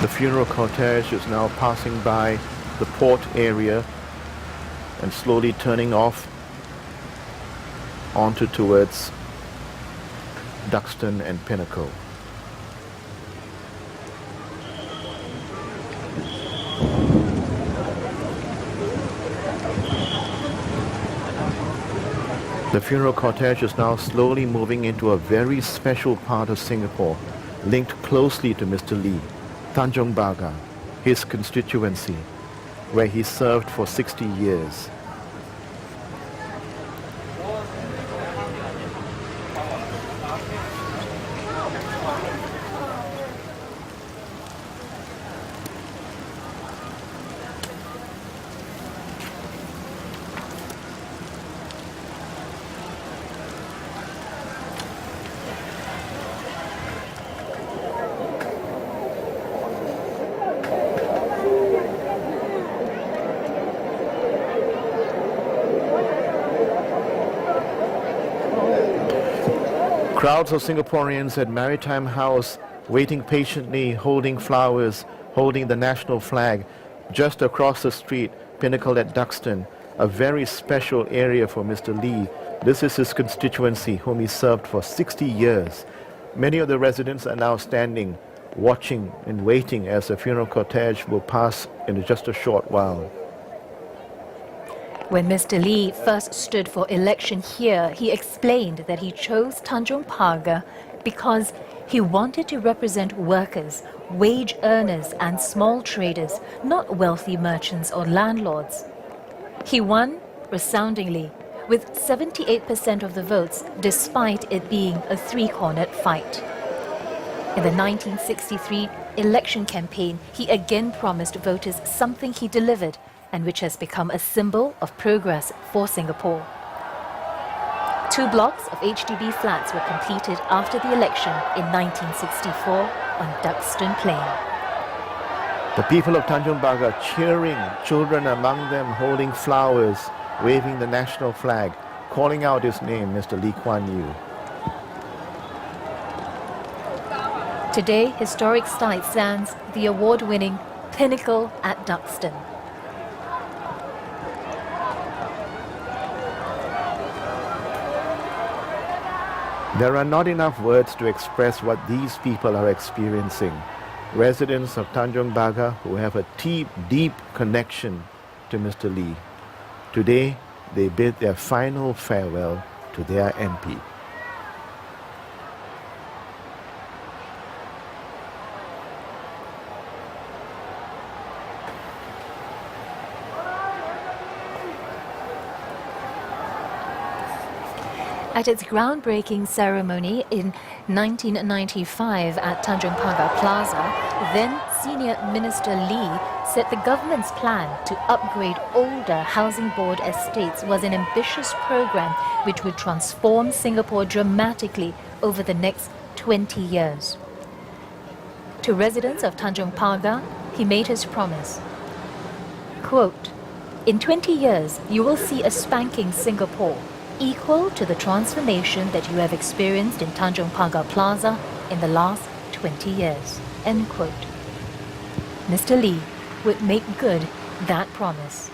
The funeral cortege is now passing by the port area and slowly turning off onto towards Duxton and Pinnacle. The funeral cortege is now slowly moving into a very special part of Singapore, linked closely to Mr. Lee, Tanjong Pagar, his constituency, where he served for 60 years. Crowds of Singaporeans at Maritime House waiting patiently, holding flowers, holding the national flag. Just across the street, Pinnacle at Duxton, a very special area for Mr. Lee. This is his constituency, whom he served for 60 years. Many of the residents are now standing, watching and waiting as the funeral cortege will pass in just a short while. When Mr. Lee first stood for election here, he explained that he chose Tanjong Pagar because he wanted to represent workers, wage earners and small traders, not wealthy merchants or landlords. He won resoundingly, with 78% of the votes, despite it being a three-cornered fight. In the 1963 election campaign, he again promised voters something he delivered, and which has become a symbol of progress for Singapore. 2 blocks of HDB flats were completed after the election in 1964 on Duxton Plain. The people of Tanjong Pagar cheering, children among them holding flowers, waving the national flag, calling out his name, Mr. Lee Kuan Yew. Today, historic sight stands the award-winning Pinnacle at Duxton. There are not enough words to express what these people are experiencing. Residents of Tanjong Pagar who have a deep connection to Mr. Lee. Today, they bid their final farewell to their MP. At its groundbreaking ceremony in 1995 at Tanjong Pagar Plaza, then Senior Minister Lee said the government's plan to upgrade older housing board estates was an ambitious program which would transform Singapore dramatically over the next 20 years. To residents of Tanjong Pagar, he made his promise. Quote, "In 20 years, you will see a spanking Singapore, equal to the transformation that you have experienced in Tanjong Pagar Plaza in the last 20 years." End quote. Mr. Lee would make good that promise.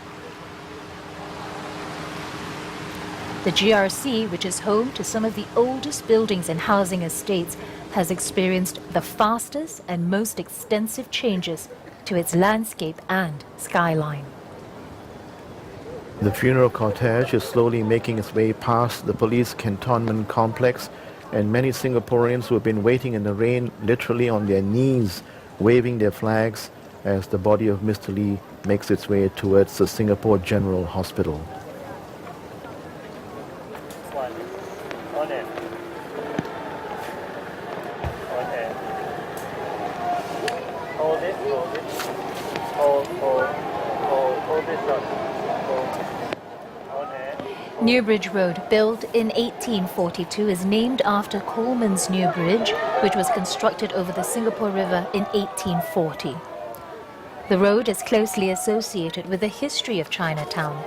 The GRC, which is home to some of the oldest buildings and housing estates, has experienced the fastest and most extensive changes to its landscape and skyline. The funeral cortege is slowly making its way past the police cantonment complex, and many Singaporeans who have been waiting in the rain, literally on their knees, waving their flags as the body of Mr. Lee makes its way towards the Singapore General Hospital. Newbridge Road, built in 1842, is named after Coleman's New Bridge, which was constructed over the Singapore River in 1840. The road is closely associated with the history of Chinatown.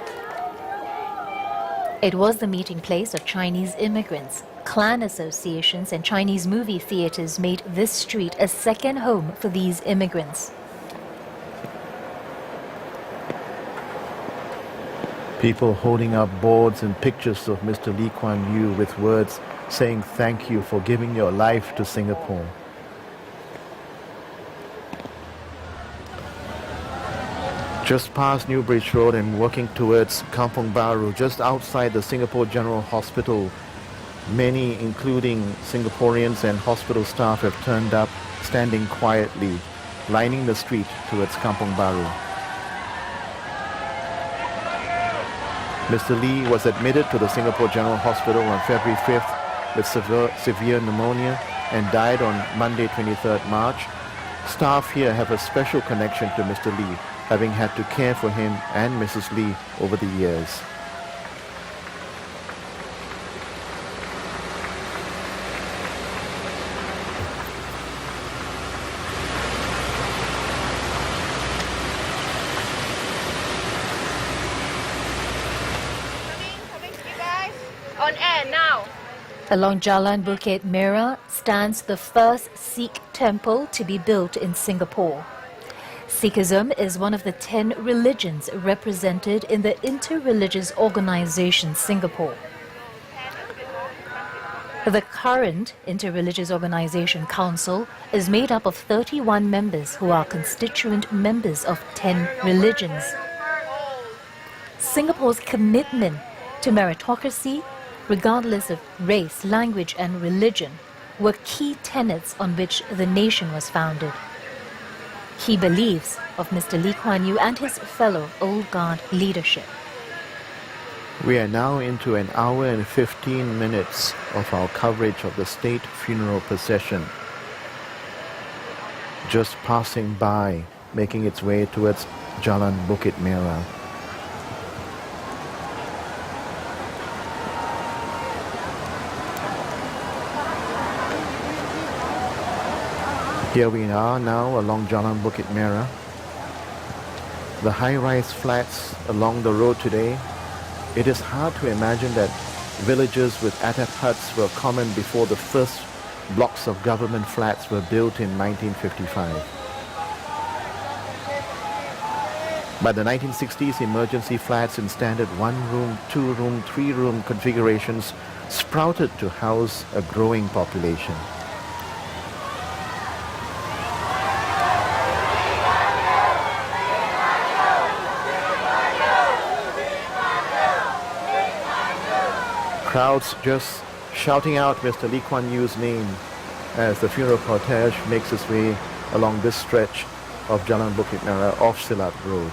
It was the meeting place of Chinese immigrants. Clan associations and Chinese movie theaters made this street a second home for these immigrants. People holding up boards and pictures of Mr. Lee Kuan Yew with words saying thank you for giving your life to Singapore. Just past Newbridge Road and working towards Kampong Baru, just outside the Singapore General Hospital, many, including Singaporeans and hospital staff, have turned up, standing quietly, lining the street towards Kampong Baru. Mr. Lee was admitted to the Singapore General Hospital on February 5th with severe pneumonia and died on Monday 23rd March. Staff here have a special connection to Mr. Lee, having had to care for him and Mrs. Lee over the years. On air now. Along Jalan Bukit Merah stands the first Sikh temple to be built in Singapore. Sikhism is one of the 10 religions represented in the Interreligious Organization Singapore. The current Interreligious Organization Council is made up of 31 members who are constituent members of 10 religions. Singapore's commitment to meritocracy, regardless of race, language and religion, were key tenets on which the nation was founded. He believes of Mr. Lee Kuan Yew and his fellow Old Guard leadership. We are now into an hour and 15 minutes of our coverage of the state funeral procession, just passing by, making its way towards Jalan Bukit Merah. Here we are now along Jalan Bukit Merah. The high-rise flats along the road today, it is hard to imagine that villages with atap huts were common before the first blocks of government flats were built in 1955. By the 1960s, emergency flats in standard one-room, two-room, three-room configurations sprouted to house a growing population. Crowds just shouting out Mr. Lee Kuan Yew's name as the funeral cortege makes its way along this stretch of Jalan Bukit Merah off Silat Road.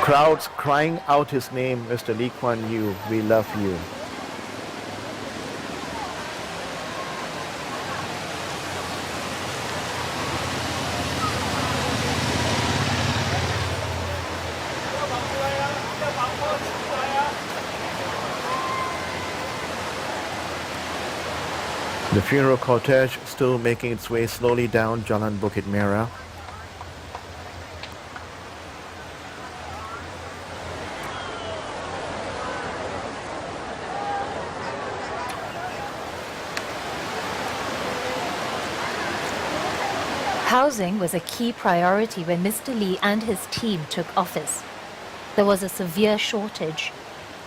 Crowds crying out his name, Mr. Lee Kuan Yew, we love you. The funeral cortege still making its way slowly down Jalan Bukit Merah. Housing was a key priority when Mr. Lee and his team took office. There was a severe shortage.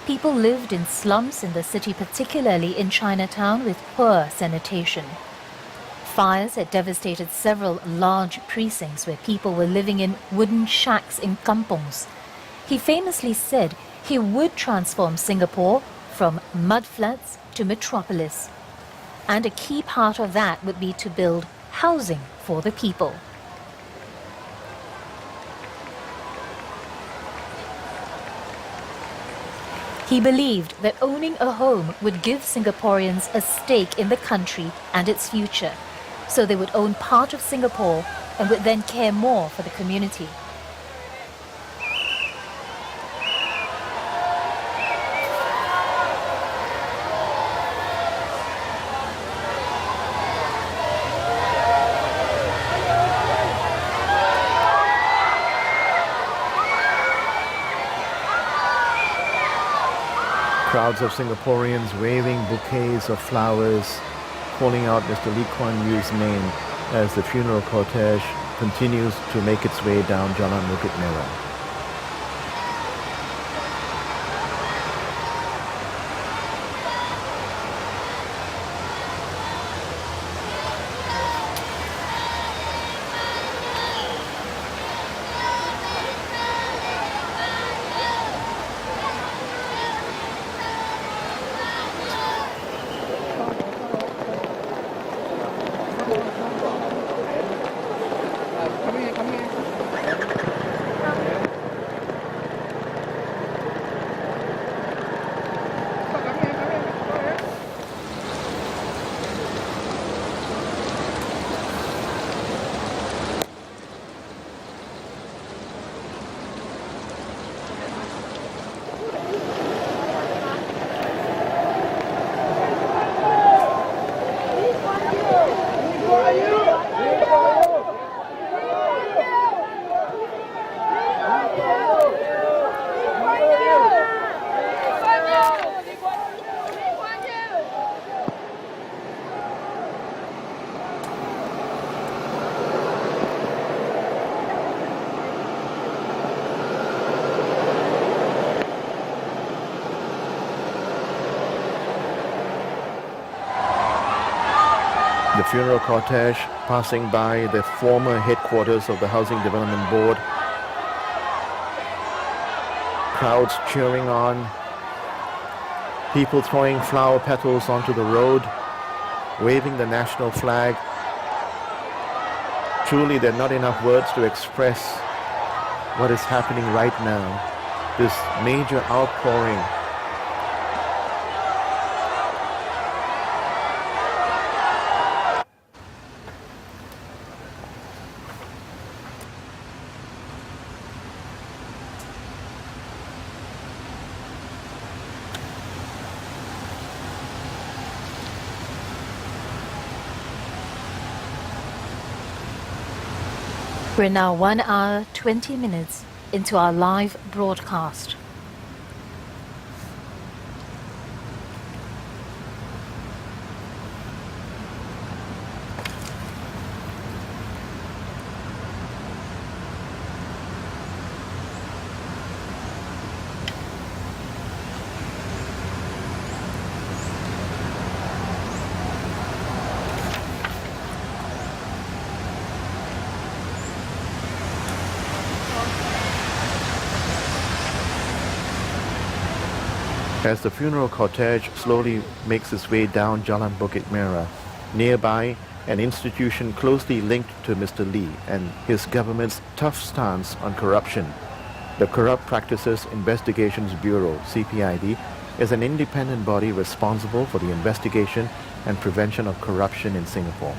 People lived in slums in the city, particularly in Chinatown, with poor sanitation. Fires had devastated several large precincts where people were living in wooden shacks in kampongs. He famously said he would transform Singapore from mudflats to metropolis. And a key part of that would be to build housing for the people. He believed that owning a home would give Singaporeans a stake in the country and its future, so they would own part of Singapore and would then care more for the community. Crowds of Singaporeans waving bouquets of flowers, calling out Mr. Lee Kuan Yew's name as the funeral cortege continues to make its way down Jalan Bukit Merah. The funeral cortege passing by the former headquarters of the Housing Development Board. Crowds cheering on. People throwing flower petals onto the road, waving the national flag. Truly, there are not enough words to express what is happening right now. This major outpouring. We're now 1 hour, 20 minutes into our live broadcast. As the funeral cortege slowly makes its way down Jalan Bukit Merah, nearby, an institution closely linked to Mr. Lee and his government's tough stance on corruption, the Corrupt Practices Investigations Bureau, CPIB, is an independent body responsible for the investigation and prevention of corruption in Singapore.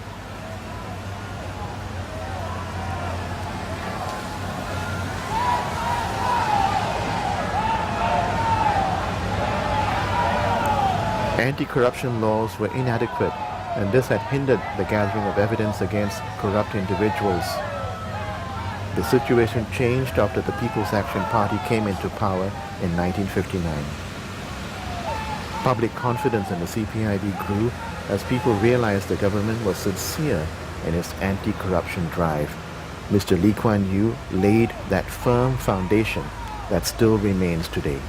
Anti-corruption laws were inadequate, and this had hindered the gathering of evidence against corrupt individuals. The situation changed after the People's Action Party came into power in 1959. Public confidence in the CPIB grew as people realized the government was sincere in its anti-corruption drive. Mr. Lee Kuan Yew laid that firm foundation that still remains today.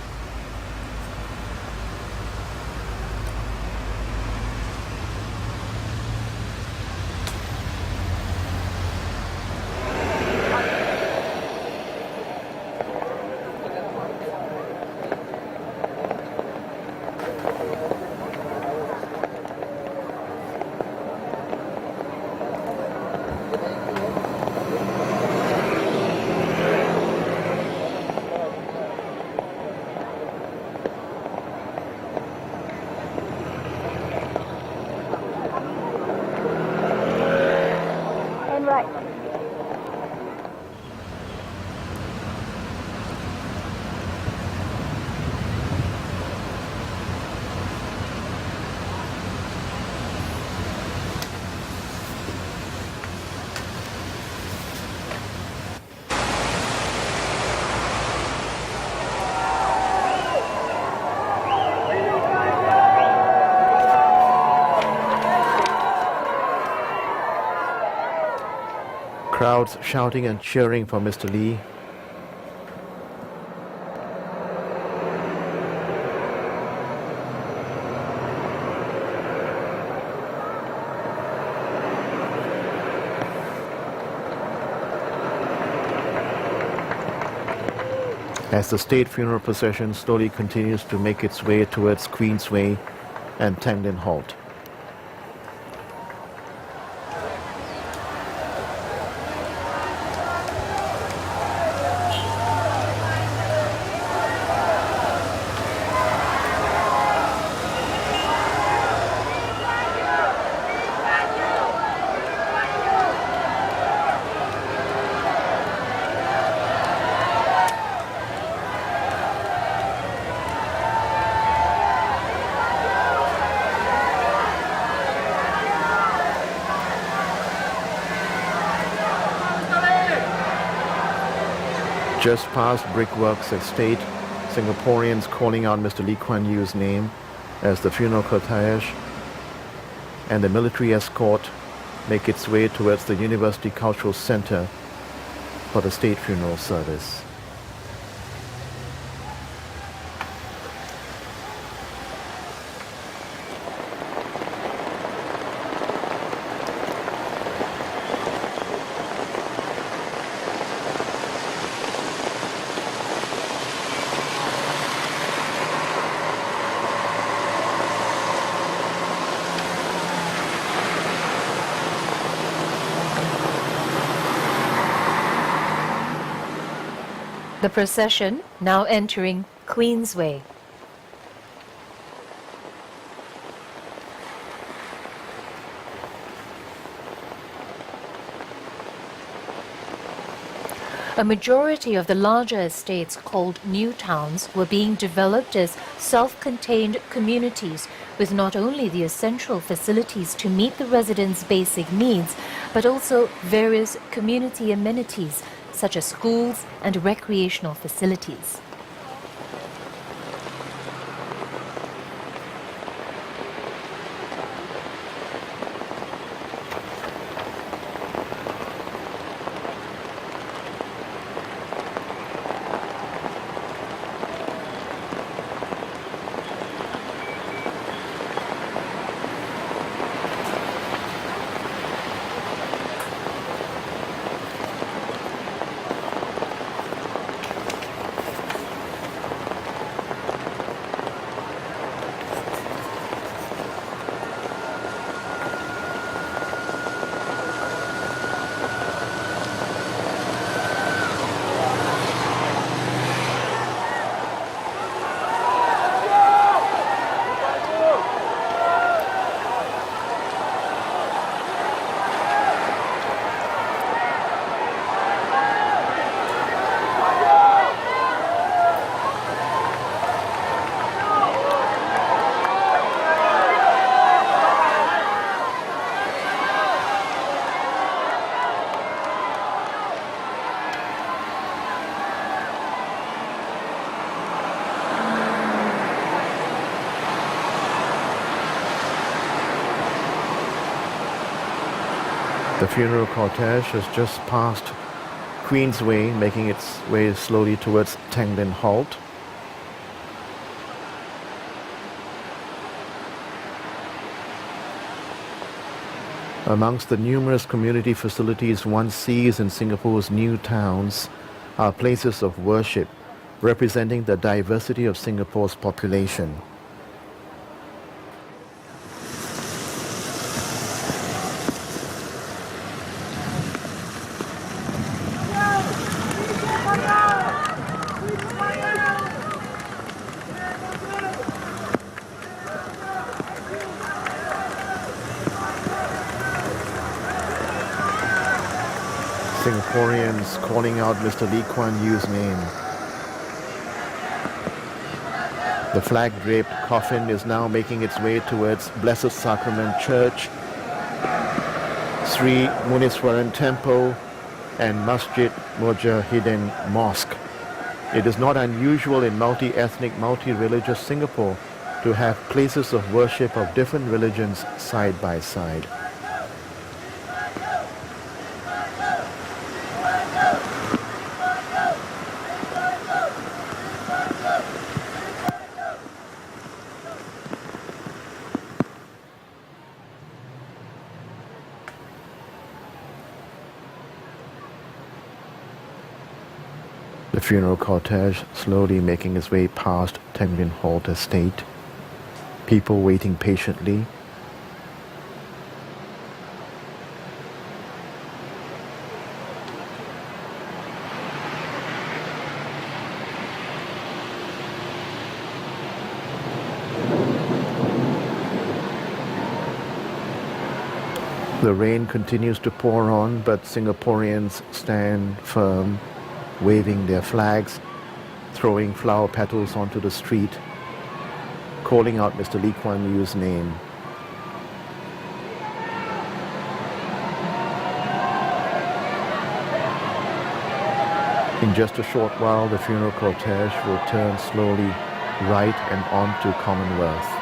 Crowds shouting and cheering for Mr. Lee. As the state funeral procession slowly continues to make its way towards Queensway and Tanglin Halt. Just past Brickworks Estate, Singaporeans calling out Mr. Lee Kuan Yew's name as the funeral cortege and the military escort make its way towards the University Cultural Centre for the state funeral service. The procession now entering Queensway. A majority of the larger estates called new towns were being developed as self-contained communities with not only the essential facilities to meet the residents' basic needs, but also various community amenities such as schools and recreational facilities. The funeral cortege has just passed Queensway, making its way slowly towards Tanglin Halt. Amongst the numerous community facilities one sees in Singapore's new towns are places of worship representing the diversity of Singapore's population. Singaporeans calling out Mr. Lee Kuan Yew's name. The flag-draped coffin is now making its way towards Blessed Sacrament Church, Sri Muniswaran Temple, and Masjid Mujahideen Mosque. It is not unusual in multi-ethnic, multi-religious Singapore to have places of worship of different religions side by side. The funeral cortege slowly making its way past Tanglin Halt Estate. People waiting patiently. The rain continues to pour on, but Singaporeans stand firm, waving their flags, throwing flower petals onto the street, calling out Mr. Lee Kuan Yew's name. In just a short while, the funeral cortege will turn slowly right and onto Commonwealth.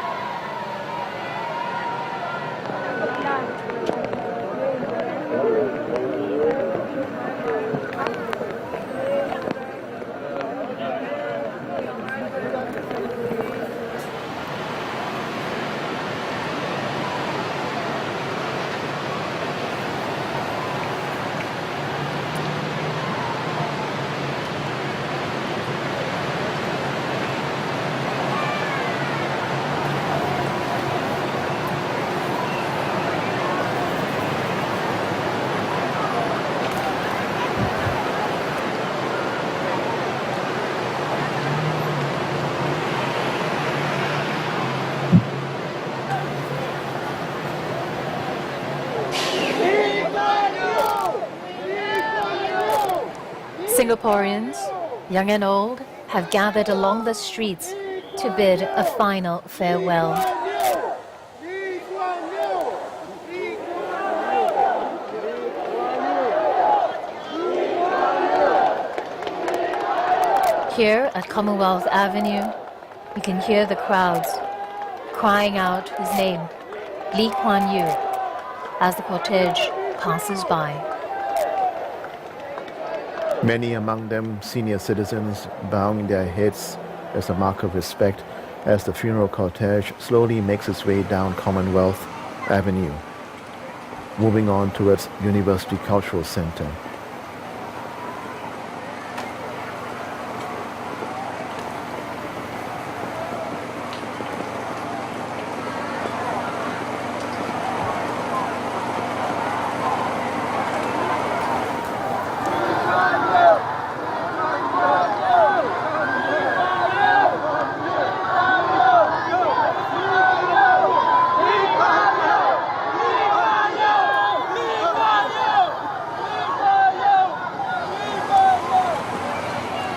Singaporeans, young and old, have gathered along the streets to bid a final farewell. Here at Commonwealth Avenue, you can hear the crowds crying out his name, Lee Kuan Yew, as the cortege passes by. Many among them senior citizens bowing their heads as a mark of respect as the funeral cortege slowly makes its way down Commonwealth Avenue, moving on towards University Cultural Centre.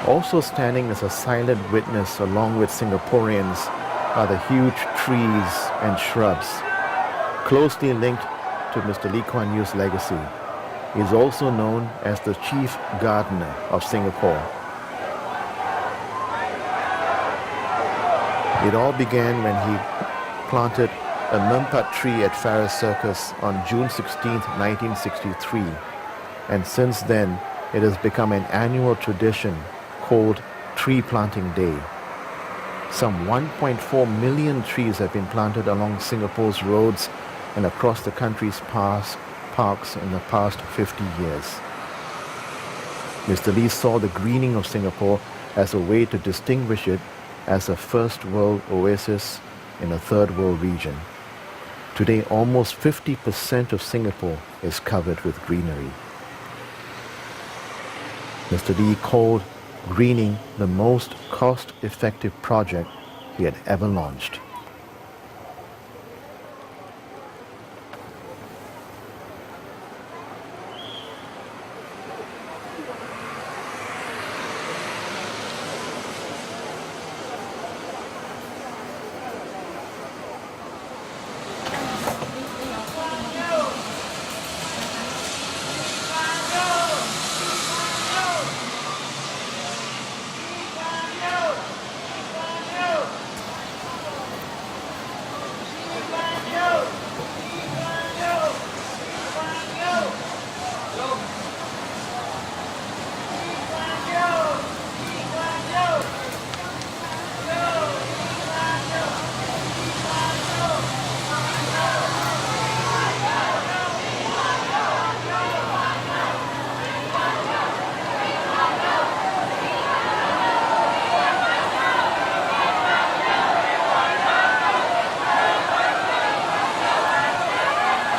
Also standing as a silent witness along with Singaporeans are the huge trees and shrubs, closely linked to Mr. Lee Kuan Yew's legacy. He is also known as the Chief Gardener of Singapore. It all began when he planted a mimpat tree at Farris Circus on June 16, 1963, and since then it has become an annual tradition called Tree Planting Day. Some 1.4 million trees have been planted along Singapore's roads and across the country's parks in the past 50 years. Mr. Lee saw the greening of Singapore as a way to distinguish it as a first world oasis in a third world region. Today, almost 50% of Singapore is covered with greenery. Mr. Lee called greening the most cost-effective project he had ever launched.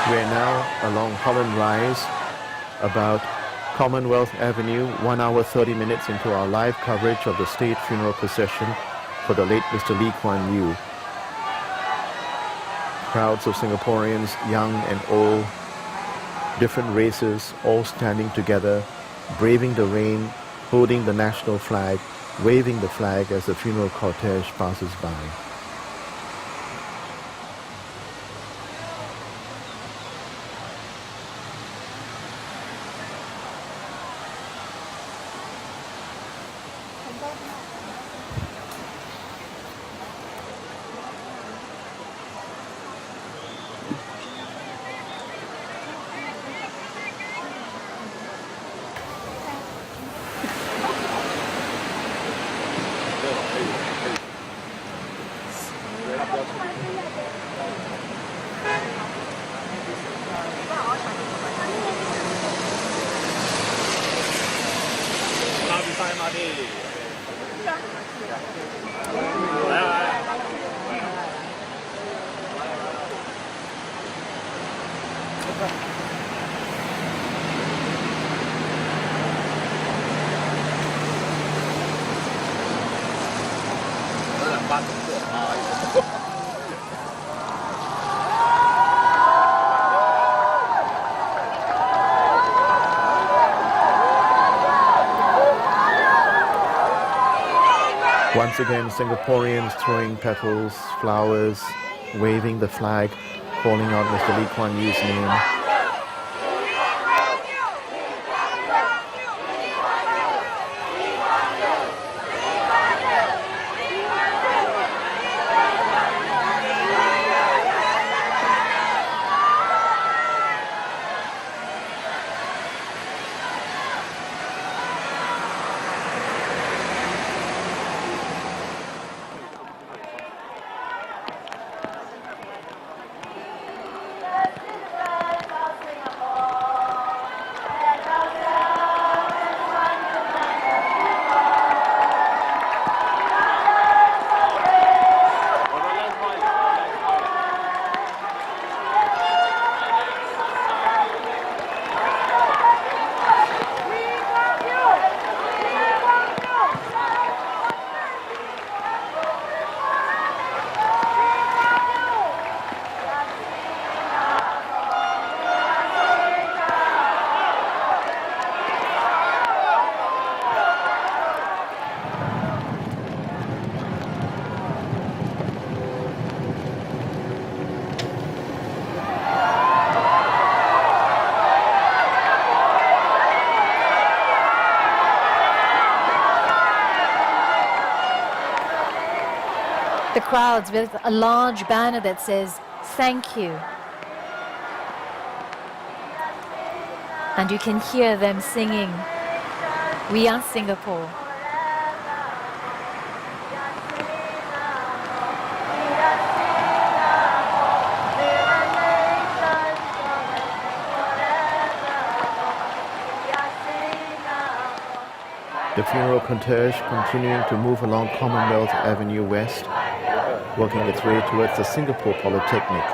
We're now along Holland Rise, about Commonwealth Avenue, 1 hour 30 minutes into our live coverage of the state funeral procession for the late Mr. Lee Kuan Yew. Crowds of Singaporeans, young and old, different races, all standing together, braving the rain, holding the national flag, waving the flag as the funeral cortege passes by. Once again, Singaporeans throwing petals, flowers, waving the flag, calling out Mr. Lee Kuan Yew's name. The crowds with a large banner that says thank you. And you can hear them singing, "We are Singapore." The funeral cortege continuing to move along Commonwealth Avenue West, working its way towards the Singapore Polytechnic.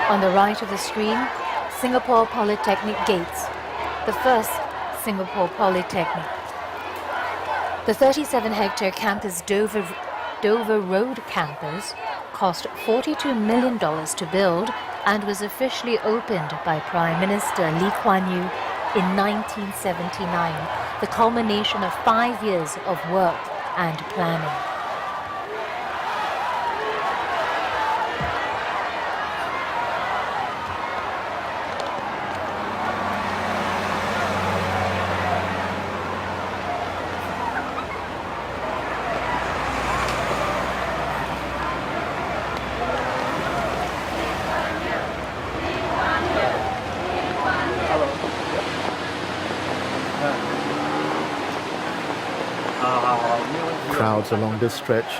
On the right of the screen, Singapore Polytechnic Gates, the first Singapore Polytechnic. The 37-hectare campus Dover Road campus cost $42 million to build and was officially opened by Prime Minister Kuan Yew in 1979, the culmination of 5 years of work and planning. Crowds along this stretch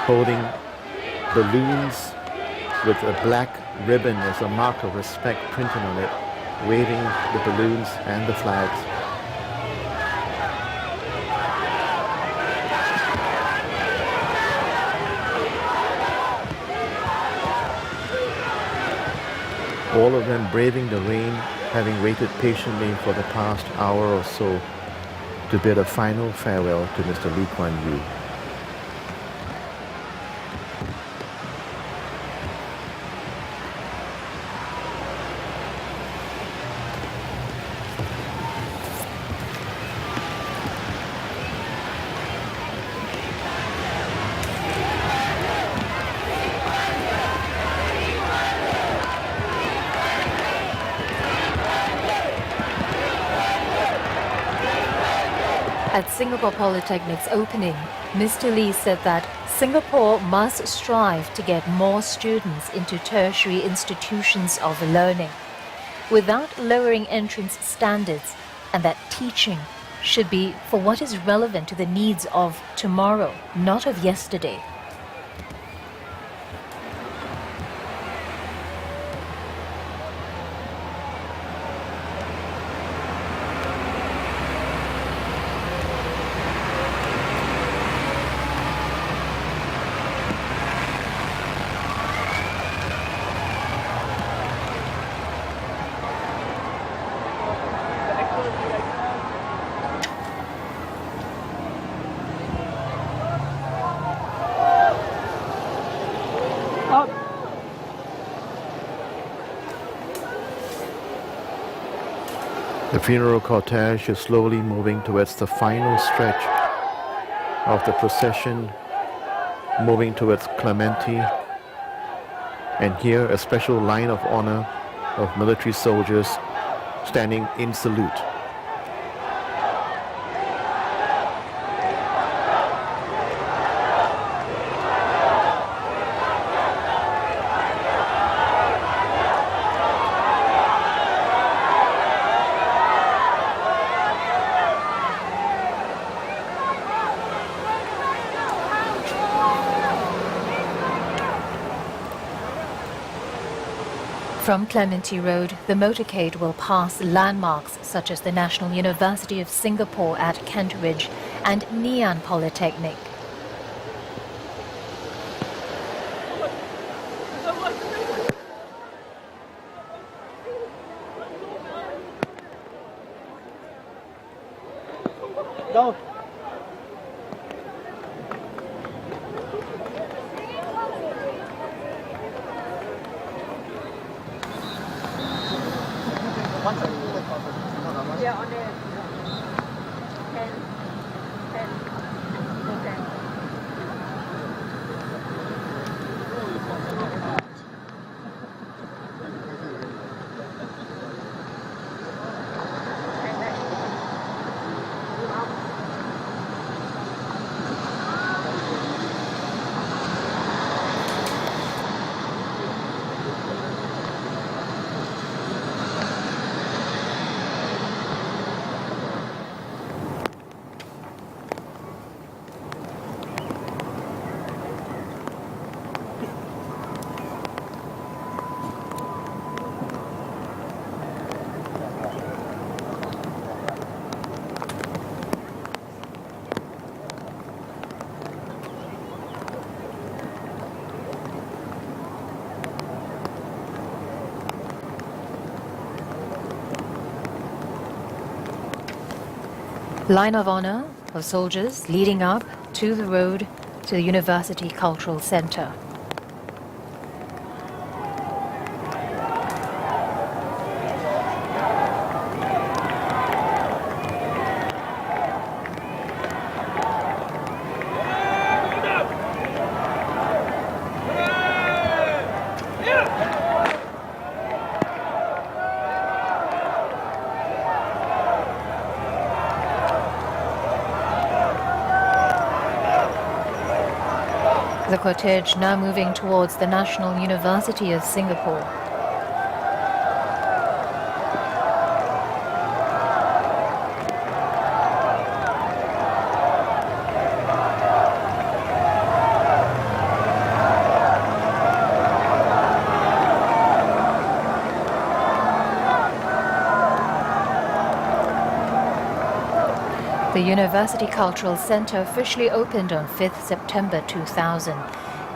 holding balloons with a black ribbon as a mark of respect printed on it, waving the balloons and the flags. All of them braving the rain, having waited patiently for the past hour or so to bid a final farewell to Mr. Kuan Yew. At Singapore Polytechnic's opening, Mr. Lee said that Singapore must strive to get more students into tertiary institutions of learning without lowering entrance standards, and that teaching should be for what is relevant to the needs of tomorrow, not of yesterday. The funeral cortege is slowly moving towards the final stretch of the procession, moving towards Clementi, and here a special line of honor of military soldiers standing in salute. From Clementi Road, the motorcade will pass landmarks such as the National University of Singapore at Kent and Ngee Polytechnic. Go. Yeah, on there. 10. 10. Okay. Line of honor of soldiers leading up to the road to the University Cultural Centre. The cortege now moving towards the National University of Singapore. The University Cultural Centre officially opened on 5th September 2000,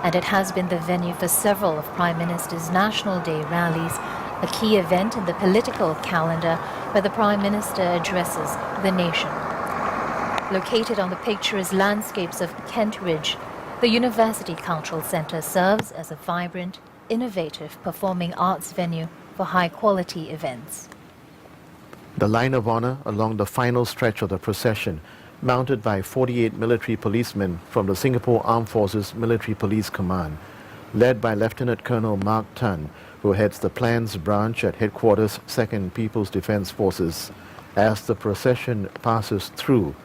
and it has been the venue for several of Prime Minister's National Day rallies, a key event in the political calendar where the Prime Minister addresses the nation. Located on the picturesque landscapes of Kent Ridge, the University Cultural Centre serves as a vibrant, innovative performing arts venue for high-quality events. The line of honor along the final stretch of the procession, mounted by 48 military policemen from the Singapore Armed Forces Military Police Command, led by Lieutenant Colonel Mark Tan, who heads the Plans Branch at Headquarters 2nd People's Defence Forces. As the procession passes through,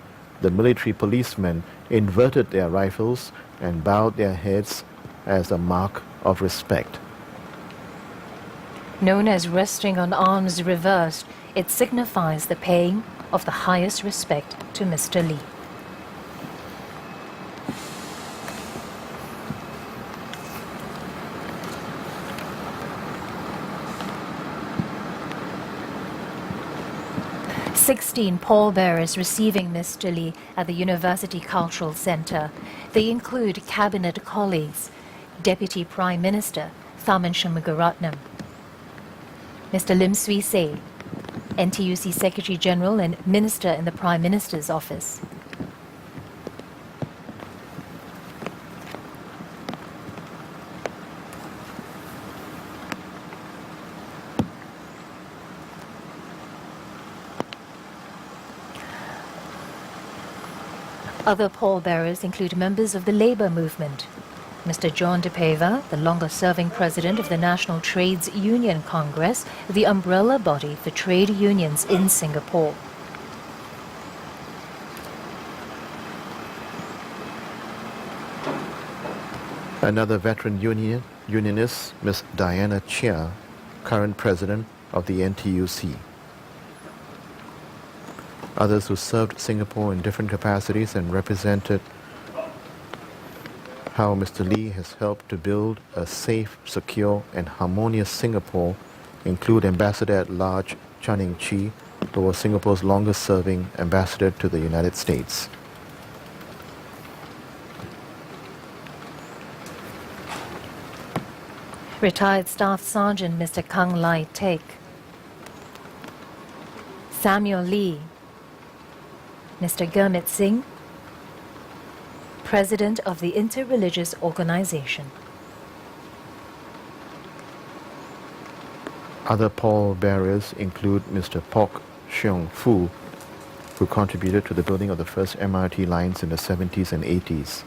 the military policemen inverted their rifles and bowed their heads as a mark of respect. Known as resting on arms reversed, it signifies the paying of the highest respect to Mr. Lee. "16 pallbearers receiving Mr. Lee at the University Cultural Centre. They include cabinet colleagues, Deputy Prime Minister Tharman Shanmugaratnam, Mr. Lim Swee Say, NTUC Secretary General and Minister in the Prime Minister's Office. Other pallbearers include members of the Labour movement, Mr. John De Peva, the longest-serving president of the National Trades Union Congress, the umbrella body for trade unions in Singapore. Another veteran unionist, Ms. Diana Chia, current president of the NTUC. Others who served Singapore in different capacities and represented how Mr. Lee has helped to build a safe, secure and harmonious Singapore include Ambassador at Large Channing Chi, who was Singapore's longest-serving ambassador to the United States. Retired Staff Sergeant Mr. Kang Lai Tek, Samuel Lee, Mr. Gurmit Singh, President of the Interreligious Organization. Other pallbearers include Mr. Pok Xiong Fu, who contributed to the building of the first MRT lines in the 70s and 80s.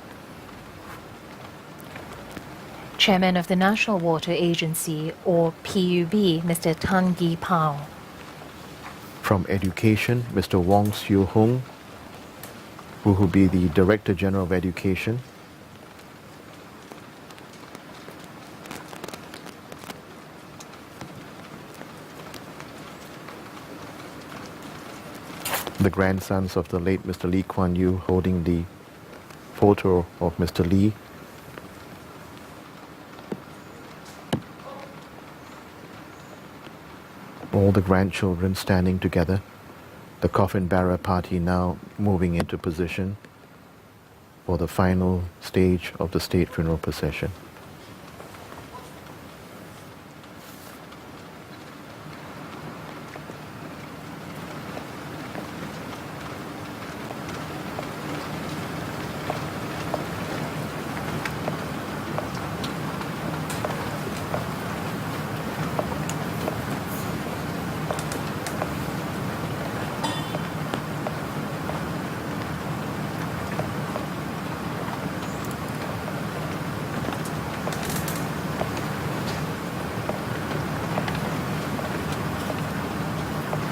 Chairman of the National Water Agency, or PUB, Mr. Tan Gi Pao. From Education, Mr. Wong Siu Hung, who will be the Director General of Education. The grandsons of the late Mr. Lee Kuan Yew holding the photo of Mr. Lee. All the grandchildren standing together. The coffin bearer party now moving into position for the final stage of the state funeral procession.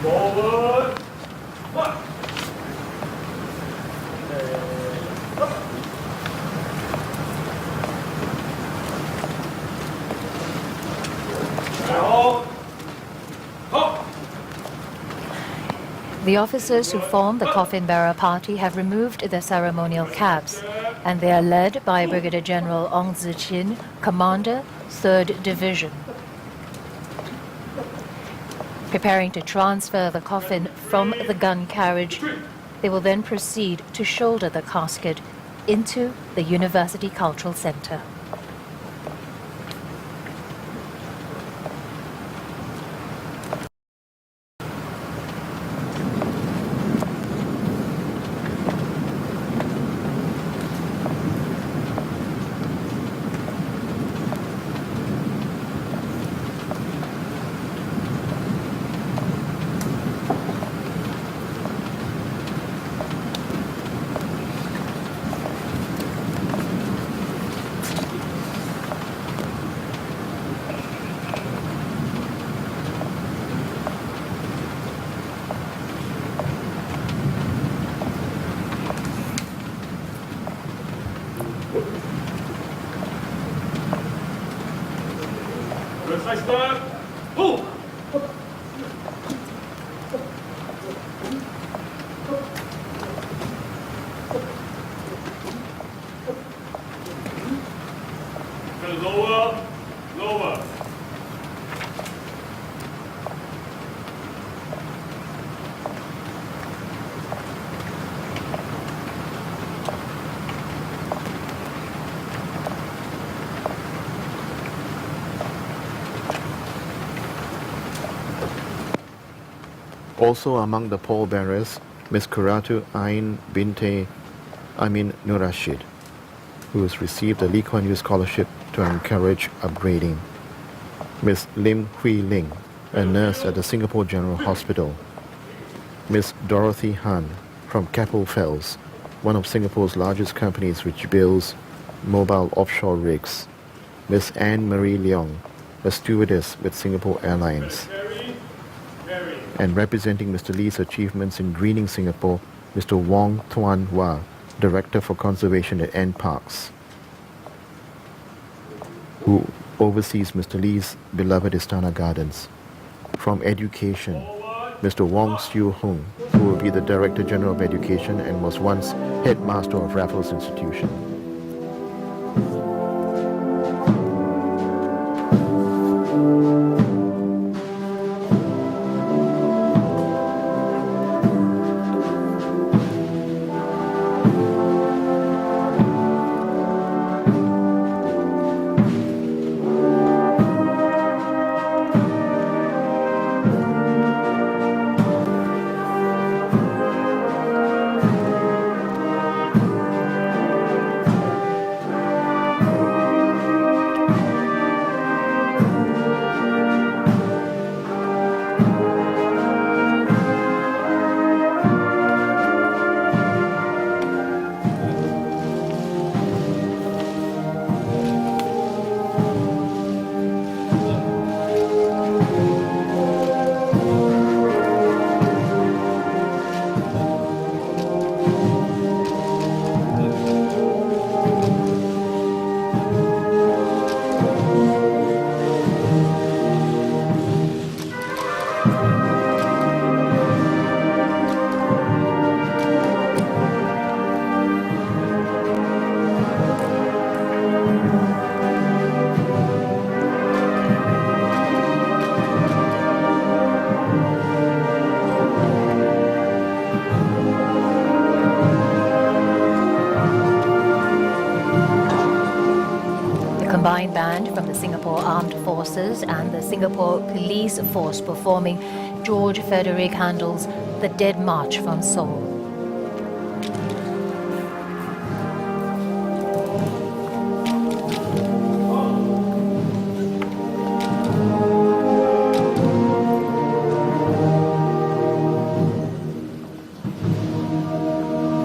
Forward. March. The officers who form the coffin bearer party have removed their ceremonial caps, and they are led by Brigadier General Ong Zi-chin, Commander, 3rd Division. Preparing to transfer the coffin from the gun carriage, they will then proceed to shoulder the casket into the University Cultural Centre. Let's start. Move. Lower, lower. Also among the pallbearers, Ms. Kuratu Ain Binte Amin Nurashid, who has received the Lee Kuan Yew Scholarship to encourage upgrading. Ms. Lim Hui Ling, a nurse at the Singapore General Hospital. Ms. Dorothy Han from Keppel Fells, one of Singapore's largest companies which builds mobile offshore rigs. Ms. Anne Marie Leong, a stewardess with Singapore Airlines. And representing Mr. Lee's achievements in greening Singapore, Mr. Wong Thuan Wah, Director for Conservation at NParks, who oversees Mr. Lee's beloved Istana Gardens. From Education, Mr. Wong Siu Hung, who will be the Director General of Education and was once Headmaster of Raffles Institution. from the Singapore Armed Forces and the Singapore Police Force performing, George Frederick Handel's The Dead March from Seoul.